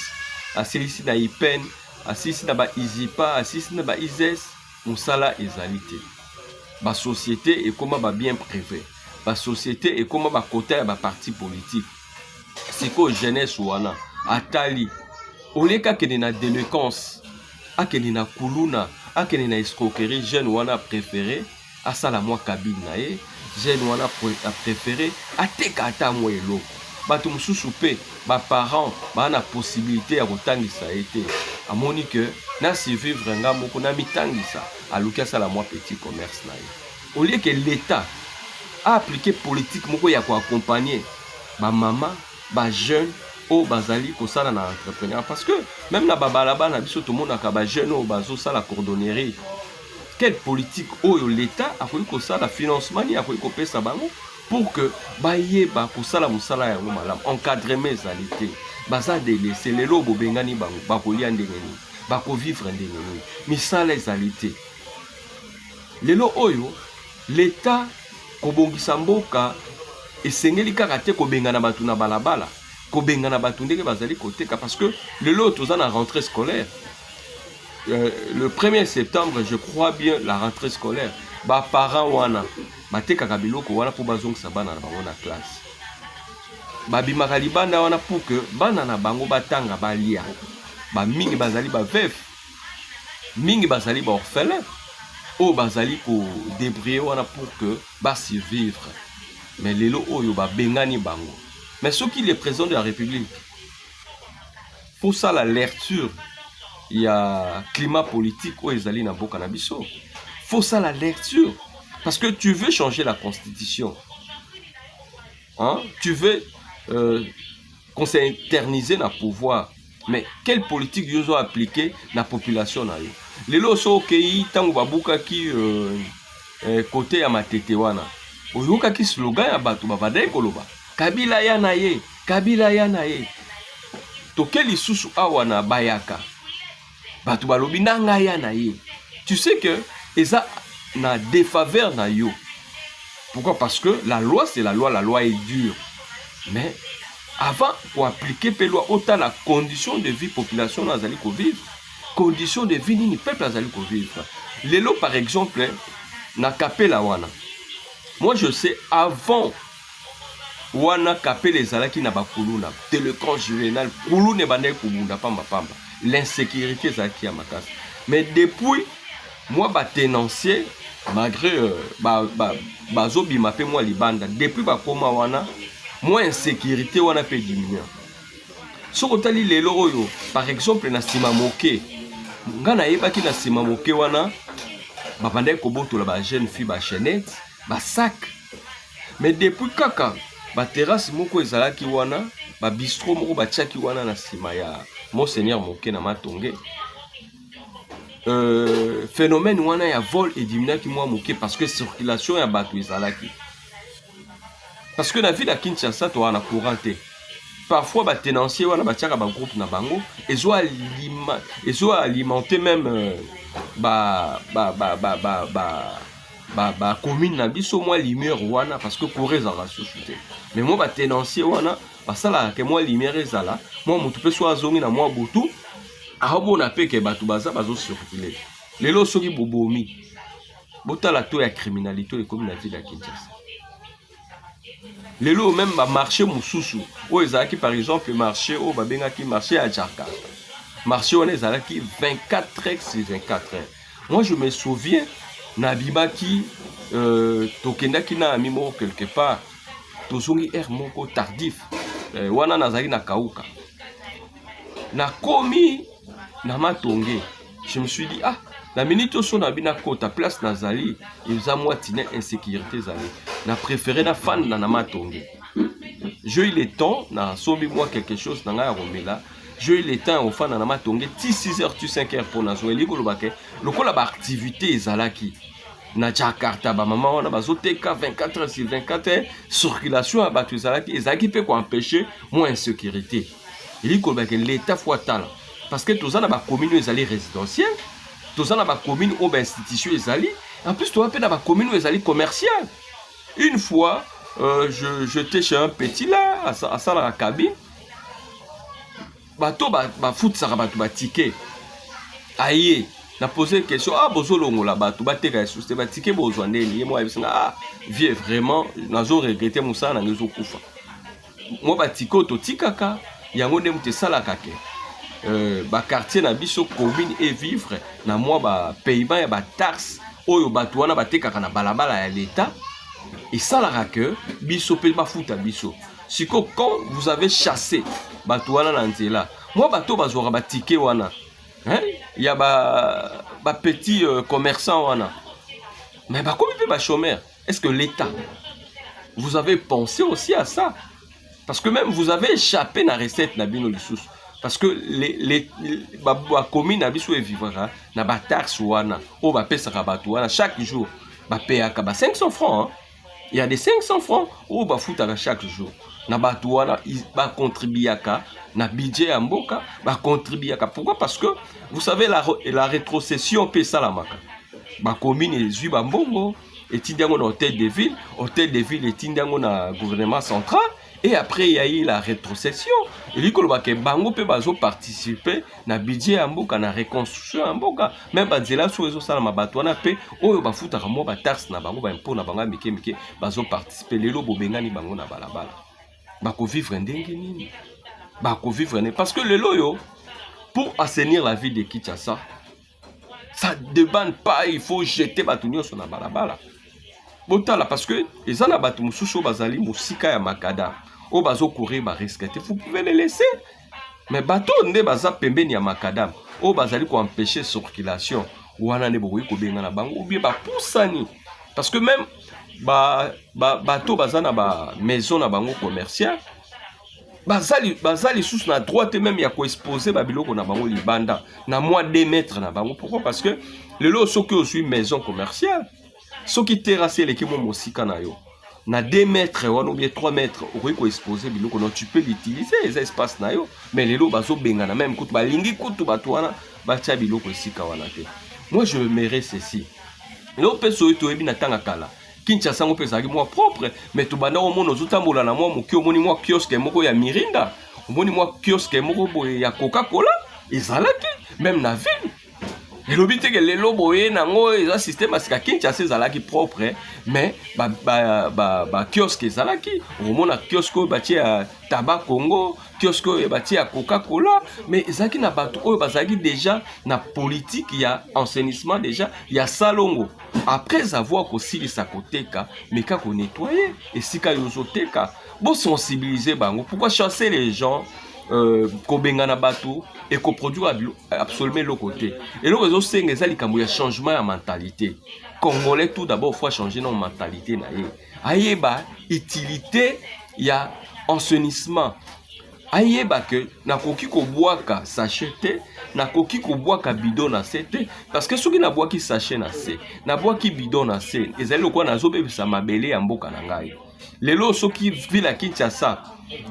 à Silisi na Ipen, à Silisi na ba Izipa, à Silisi na ba ISES, musala ezalité. La société est comment va bien privé. La société est comment va côté à parti politique. C'est que jeunesse wana atali oleka kene na délinquance akene na kuluna akene na escroquerie jeune wana préféré à ça la moi cabine na ye jeune wana préféré ateka ata moi eloko bato mususu pe ba parents ba na possibilité ya kotangisa été amoni que na survivre nga moko na mitangisa aluka ça la moi petit commerce na ye. Au lieu que l'État a appliqué politique moko ya ko accompagner ba maman ba jeune o bazali ko sala na entrepreneur parce que même na babalaba na biso to mona ka ba jeune o bazo sala cordonnerie. Quelle politique oyo l'État a ko sala financement ni a ko pesa bango pour que baye ba ko sala musala ya malam encadrement ezalité baza délaisser lelo bobengani bango ba ko lia ndenge ni ba ko vivre ndenge ni misala ezalité. Lelo oyo l'État kobongisa mboka esengeli kaka te kobengana batu na balabala kobengana batu ndenge bazali koteka parce que lelo toza na rentrée scolaire le 1er septembre je crois bien la rentrée scolaire ba parents wana batekaka biloko wana pour bazongisa bana na bango na classe babimaka libanda wana pour que bana na bango batanga balia ba mingi bazali ba veuf mingi bazali ba orphelin o bazali ko débrouiller wana pour que ba survivre. Mais lelo oyo ba bengani bango. Mais ce qui est président de la République, pour ça la lecture, il y a climat politique où ezali na boka na biso. Faut ça la lecture parce que tu veux changer la constitution. Hein? Tu veux qu'on s'éterniser dans le pouvoir. Mais quelle politique ils ont appliqué dans la population? Les loso qui tango babuka qui côté à matete wana. Oyoka qui slogan ya bato babade koloba. Kabila ya na ye, Kabila ya na ye. Toke lisusu awa na bayaka. Batu balobi na nga ya na ye. Tu sais que eza na défaveur na yo. Pourquoi? Parce que la loi c'est la loi est dure. Mais avant pour appliquer pe loi autant la condition de vie population nazali ko vivre. Condition de vie ni peuple nazali ko vivre. Lelo par exemple na kapela wana. Moi je sais avant wana kapela ezalaki na bakuluna télécran juvénal kulune bande kubunda pamba pamba. L'insécurité ezalaki ya makasi. Mais depuis moi batenancier malgré bazobima pe moi libanda depuis bakoma wana moi insécurité wana pe diminuer. Soko tali lelo oyo par exemple na sima moke ngana yebaki na sima moke wana babandai kobotola ba jeune fille ba chaînette ba sac. Mais depuis kaka ba terrasse moko ezalaki wana ba bistrot moko ba tiaki wana na sima ya Monseigneur moke na Matonge. Phénomène wana ya vol et diminuaki moi moke parce que circulation ya bato ezalaki. Parce que la ville à Kinshasa to wana couranté. Parfois ba tenancier wana ba tiaka ba groupe na bango ezo alimenter même commune na biso moi lumière wana parce que courir za ressourcer. Mais moi ba tenancier wana basala ke moi lumière ezala moi mutu pe so azongi na moi butu ahobona pe ke batu baza bazo circuler. Lelo soki bobomi botala to ya criminalité comme la ville à Kinshasa. Lelo même ba marché mususu o ezalaki par exemple marché o babengaki marché à Jakarta. Marché on ezalaki 24h/24h. Moi je me souviens na bibaki tokendaki na mimo quelque part tozongi air moko tardif wana nazaki na kauka na komi na Matonge. Je me suis dit ah la minute so na bina kota place nazali eza moi tine insécurité zali na préféré na fan na Matonge. Je eu le temps na sombi moi quelque chose na nga romela. Je eu le temps au fan na Matonge ti 6h tu 5h pour na zo eliko lobake lokola ba activité ezalaki na Jakarta ba maman wana bazoteka 24h/24h circulation à batu ezalaki pe ko empêcher moi insécurité. Eliko lobake l'état faut talent parce que tous na ba commune ezali résidentielle. Tous na ba commune ou ba institution ezali en plus toi pe na ba commune ezali commercial. Une fois j'étais chez un petit là à ça la cabine bato ba foot ça bato ba ticket aïe na posé question ah bozolongo la bato ba teka sous ba ticket bozwande ni moi ah vieux vraiment nazo regretter musa na ngezo kufa moi ba tiko to tikaka yango ndem te sala kake ba quartier na biso commune et vivre na moi ba paiement ya ba taxe oyo bato wana batekaka na balabala ya l'état et ça la que biso pe ba futa biso siko quand vous avez chassé bato wana na nzela moi bato bazora ba ticket wana hein ya ba petit commerçant wana mais ba comme pe ba chômeur. Est-ce que l'état vous avez pensé aussi à ça parce que même vous avez échappé na recette na bino lisusu parce que les ba commune na biso e vivra na ba taxe wana o ba pesa bato wana chaque jour ba payaka ba 500 francs hein? Il y a des 500 francs ou ba futaka chaque jour na bato wana ba contribuaka na budget ya mboka ba contribuaka. Pourquoi? Parce que vous savez la rétrocession pe salamaka ba commune ezui ba mbongo etindango na hôtel de ville etindango na gouvernement central et après il y a eu la rétrocession et likoloba ke bango pe bazo participer na budget ya mboka na reconstruction ya mboka même banzela so ezo sala mabato wana pe oyo ba futaka mo ba taxe na bango ba impôt na bango mike bazo participer lelo bobengani bango na balabala bako vivre ndenge nini bako vivre ne parce que lelo yo pour assainir la vie de Kinshasa ça demande pas il faut jeter bato nyonso na balabala botala parce que eza na bato mususu bazali musika ya makada o bazo courir ba risque vous pouvez les laisser mais bato nde baza pembeni ya makadam o bazali ko empêcher circulation wana ne bokoyi ko benga na bango ou bien ba poussani parce que même bato baza na ba maison na bango commercial bazali sous na droite même ya ko exposer ba biloko na bango libanda na moins 2 mètres na bango. Pourquoi? Parce que le lot soki osui maison commerciale soki terrasse les ki mo mosika na yo na 2 mètres ou bien 3 mètres ou exposer biloko non tu peux l'utiliser les espaces na yo mais lelo bazo benga na même kutu balingi kutu bato wana batia biloko esika wana te. Moi je mérite ceci lo peso to ebi na tanga kala Kinshasa ngo pesa ki moi propre mais to banda o mono zotambola na moi moki omoni moi kiosque moko ya Mirinda omoni moi kiosque moko boye ya Coca-Cola ezalaki même na ville. Et l'obité que les lobes nango un système à ce Kinshasa zalaki propre mais kiosque zalaki au mona kiosque bati à tabac Congo kiosque bati à Coca-Cola mais zaki na bato oyo bazaki déjà na politique il y a assainissement déjà il y a salongo après avoir aussi sa koteka mais quand on nettoyer et si ka yozoteka bon sensibiliser bango pourquoi chasser les gens kobenga na bato et qu'on produit absolument l'autre côté. Et le réseau c'est un changement de mentalité. Congolais tout d'abord faut changer notre mentalité na ye. Ayeba utilité ya enseignement. Ayeba que na koki ko boaka sachete, na koki ko boaka bidon na sete parce que ceux qui na boaki sachet na se, na boaki bidon na se, ezali ko na zobe bisa mabele ya mboka na ngai. Lelo soki vila Kinshasa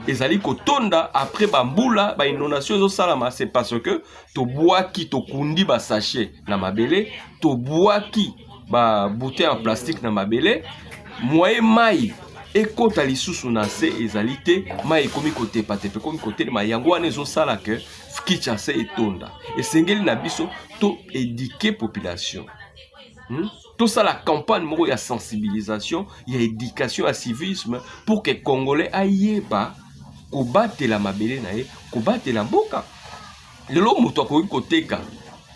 ezali kotonda après bambula ba inondation zo salama c'est parce que to boaki to kundi ba sachet na mabele to boaki ba bouteille en plastique na mabele moye mai ekota lisusu na se ezali te mai komi kote patepe komi kote ma yango wana zo sala que Kinshasa etonda esengeli na biso to éduquer population. Tout ça la campagne il y a sensibilisation, il y a éducation à civisme pour que les Congolais aillent pas combattre la mabele nae, combattre la mboka. Le lo moto ko koteka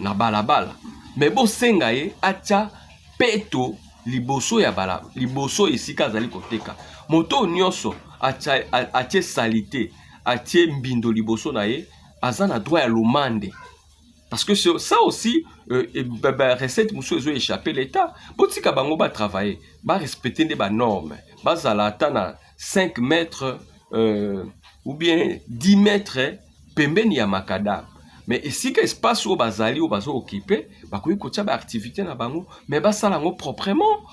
na balabala. Mais bon sengaye acha peto liboso ya bala, liboso esika zali koteka. Moto nyonso acha salité, acha mbindo liboso nae, azana droit à l'omande. Parce que ça aussi, recette moussou ils ont échappé l'État. Si bango va travailler, va respecter des normes, va à 5 mètres ou bien 10 mètres, pembeni ya makadam. Mais ici que espace où bazali ou bazo occupé, ba koyi kotia ba activité na bango, mais ba salango proprement.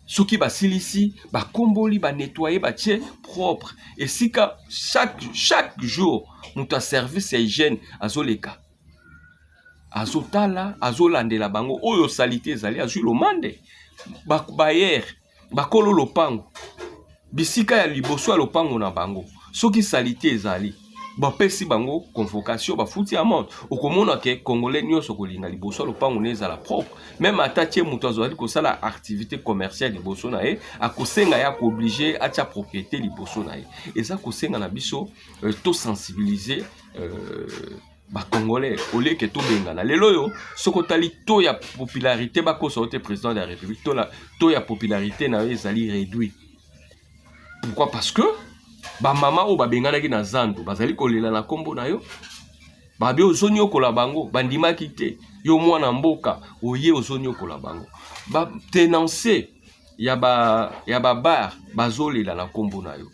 Soki ba silisi, ba komboli, ba nettoyer, ba tie propre. Et si que chaque jour, nous ta service hygiène azoleka. Azotala, azolandela bango, oyo salité zali, azu lomande, bayer, bakolo lopango, bisika ya liboso ya lopango na bango, soki salité zali, bapesi bango, convocation, bafuti amende, okomona ke Congolais nyonso kolinga liboso ya lopango nezala propre, même atatie muto azali kosala activité commerciale liboso na ye, akosenga ya ko obligé atia propriété liboso na ye, eza kosenga na biso, to sensibiliser, ba Congolais au lieu que tout bengana lelo yo soko tali to ya popularité ba ko sorte président de la République to ya popularité na ezali réduit. Pourquoi? Parce que ba mama o ba bengana ki na zando bazali kolela na kombo na yo ba bi ozonyo kola bango bandima kite yo mwana mboka oye ozonyo kola bango ba tenancé ya ba bar bazolela na kombo na yo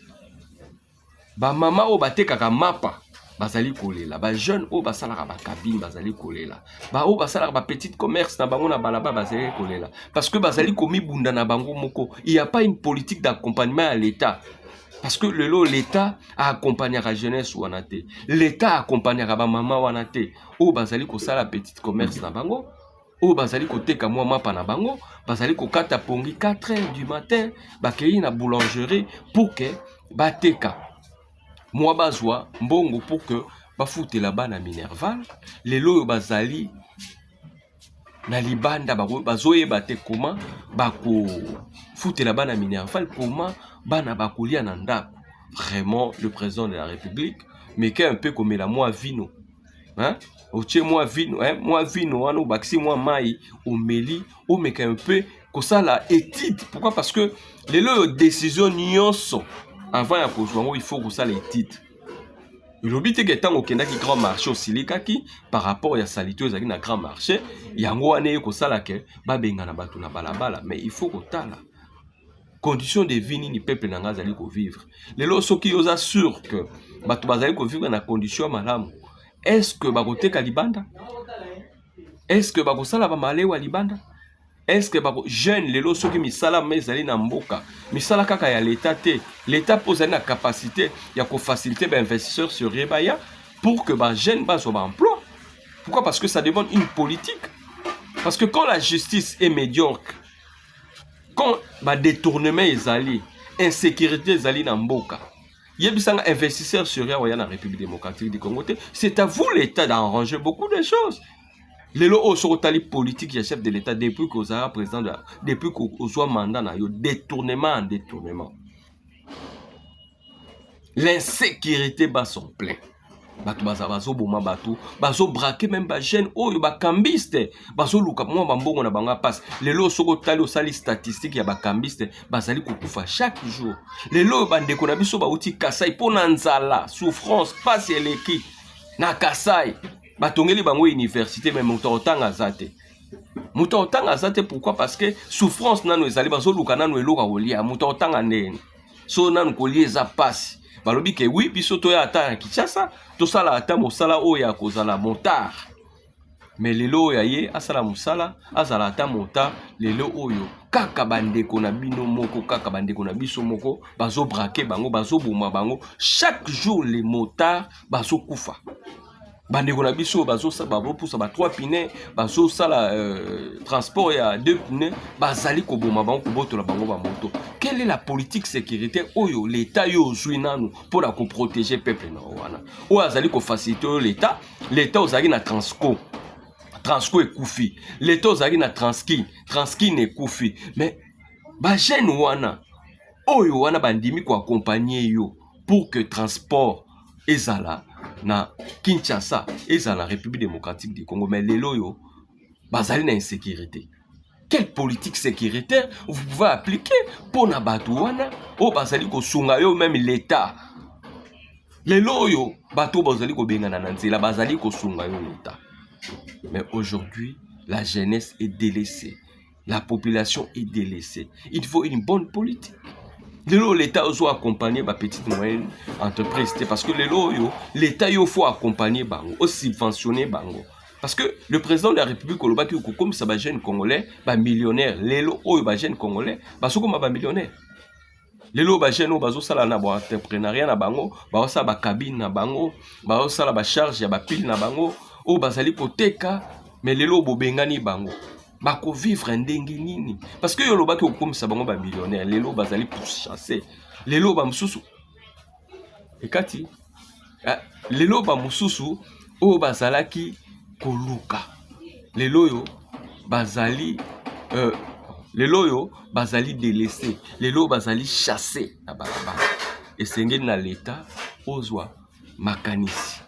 ba mama o batekaka mapa bazali kolela ba jeune o basalaka ba cabine bazali kolela ba o basalaka ba petite commerce na bango na balaba bazali kolela parce que bazali komi bunda na bango moko. Il y a pas une politique d'accompagnement à l'état parce que l'état a accompagné la jeunesse wana te, l'état accompagné ba mama wana te o bazali ko sala petite commerce na bango o bazali koteka mwa mapa na bango bazali kokata pongi 4h du matin bakei na boulangerie pour que bateka moi bazwa mbongo pour que bafute la bana Minerval lelo bazali na libanda bazoye bate comment bako fute la bana Minerval comment bana bakolia na ndako. Vraiment le président de la République mais qu'un peu comme la moi vino hein oche moi vino hein moi vino wana baxi moi mai au meli o mais qu'un peu que ça la étude. Pourquoi? Parce que lelo décision nyonso avant ya kozwango il faut que ça les titres. Le but est que tant qu'il y a un grand marché aussi les kaki par rapport à salité aux na grand marché yango ane ko sala ke ba benga na batu na balabala mais il faut que tala condition de vie ni peuple na ngazali ko vivre lelo soki oza sûr que batu bazali ko vivre na condition malamu est-ce que ba koteka libanda est-ce que ba ko sala ba malewa libanda est-ce que bako jeune lelo soki misala mezali na mboka misala kaka ya l'état te l'état pose na capacité ya ko faciliter ba investisseurs sur rebaya pour que ba jeune baso ba emploi. Pourquoi? Parce que ça demande une politique. Parce que quand la justice est médiocre, quand ba détournement ezali, insécurité ezali na mboka, yebisanga investisseurs sur la République démocratique du Congo, c'est à vous l'État d'arranger beaucoup de choses. Lelo osokotali politique ya chef de l'État depuis qu'on a président depuis qu'on soit mandat na yo détournement en détournement. L'insécurité bat son plein. Bato bazo boma bato bazo braquer même ba jeune oyo ba cambiste bazo luka mwa bambongo na banga passe. Lelo osokotali osali statistique ya ba cambiste bazali kokufa chaque jour. Lelo bandeko na biso ba uti Kasai pona nzala souffrance passe eleki na Kasai. Batongeli bango université mais muta otanga zate. Muta otanga zate pourquoi? Parce que souffrance nanu ezali bazo luka nanu eloka kolia muta otanga ndeni. So nanu kolia eza passe. Balobi ke oui biso to ya ata Kinshasa to sala ata mosala oya kozala motard. Mais lelo ya ye asala mosala azala ata motard lelo oyo kaka bandeko na bino moko kaka bandeko na biso moko bazo braquer bango bazo boma bango chaque jour les motards bazo kufa. Bandeko na biso bazo sa babo pousa ba 3 pneus bazo sala transport ya 2 pneus bazali ko boma bango ko botola bango ba moto. Quelle est la politique sécurité oyo l'état yo zui nanu pour la protéger peuple na wana o azali ko faciliter l'état ozali na Transco est koufi, l'état ozali na Transki ne koufi, mais ba jeune wana oyo wana bandimi ko accompagner yo pour que transport ezala na Kinshasa ezala na République démocratique du Congo. Mais lelo yo bazali na insécurité. Quelle politique sécuritaire vous pouvez appliquer pour na bato wana o bazali ko sunga yo même l'état. Lelo yo bato bazali ko bengana na nzela bazali ko sunga yo l'état. Mais aujourd'hui la jeunesse est délaissée. La population est délaissée. Il faut une bonne politique. L'État doit accompagner les petites et moyennes entreprises. Parce que l'État faut accompagner, subventionner. Parce que le président de la République, comme ça, les jeunes Congolais, les millionnaires, les jeunes Congolais, ils sont comme millionnaires. Les jeunes ont un entrepreneuriat, ils ont une cabine, ils ont une charge, ils ont une pile, ils ont une hypothèque, mais les gens ont bako vivre ndenge nini parce que yolo baki okomisa bango ba millionnaire lelo bazali pour chasser lelo ba mususu ekati lelo ba mususu o bazalaki koluka lelo yo bazali délaissé lelo bazali chassé na balabala esengeli na l'état ozwa makanisi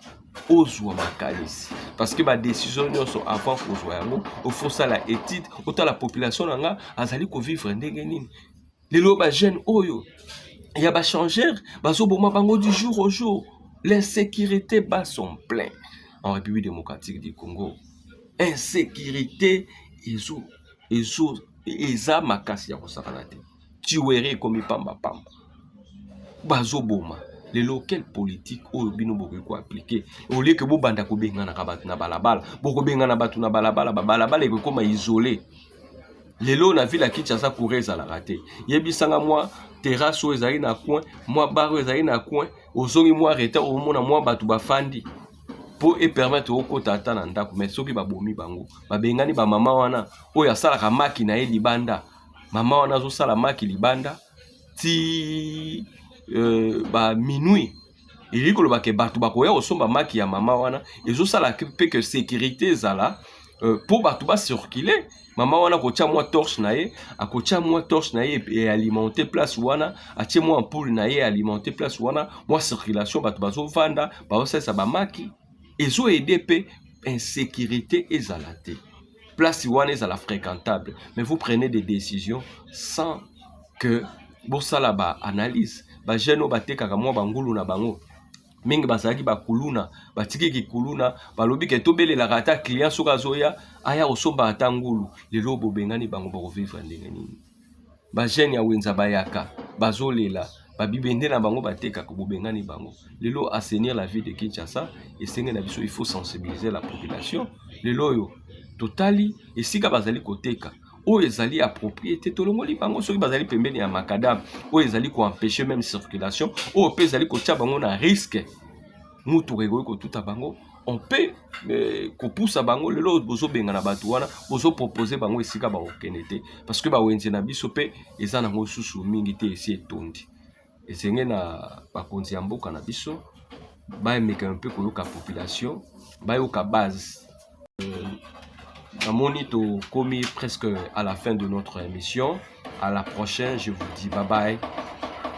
parce que ma décision sont avant pour jouer au faut ça la étude autant la population là azali ko vivre ndenge nini lelo ba jeune oyo ya ba changer bazo boma bango du jour au jour l'insécurité bat son plein en République démocratique du Congo insécurité eza makasi ya kosakana te tuerie comme pamba bazo boma lelo quelle politique oyo bino boko appliquer au lieu que bo banda ko bengana ka batu na balabala boko bengana batu na balabala balabala eko koma isolé lelo na ville ya Kinshasa Koureza la raté yebisanga moi terrasse oyo ezali na coin moi bar oyo ezali na coin ozongi moi arrêter au mona moi batu bafandi pour et permettre au kota ata na ndako mais soki babomi bango babengani ba mama wana oyo asalaka maki na ye libanda mama wana zo sala maki libanda ti ba minuit il ko lobake batu bakoya osomba maki ya mama wana ezosala pe que sécurité zala pour batu ba circuler mama wana ko tia moi torche na ye akotia moi torche na ye et alimenter place wana atie moi ampoule na ye alimenter place wana moi circulation batu bazo vanda ba osesa ba maki ezo aider pe insécurité ezalate place wana ezala fréquentable mais vous prenez des décisions sans que bosala ba analyse ba jeune batekaka mwa bangulu na bango mingi bazalaki bakuluna batikiki kuluna balobi ke tobelela ata client soka zoya aya osomba ata ngulu lelo bobengani bango bako vivre ndenge nini ba jeune ya wenza bayaka bazolela babibende na bango batekaka bobengani bango lelo assainir la vie de Kinshasa esenge na biso il faut sensibiliser la population lelo yo totali esika bazali koteka oyo ezali ya propriété tolongoli bango soki bazali pembeni ya makadam oyo ezali koempêche même circulation oyo mpe ezali kotia bango na risque mutuka ekoki kotuta bango on peut kopusa bango lelo bozobenga na bato wana bozopropose bango esika bakokende te parce que bawenze na biso mpe eza nango susu mingi te esi etondi esenge na bakonzi ya mboka na biso bayemeka mpe koyoka population bayoka base. Namoni tokomi presque à la fin de notre émission. À la prochaine, je vous dis bye bye.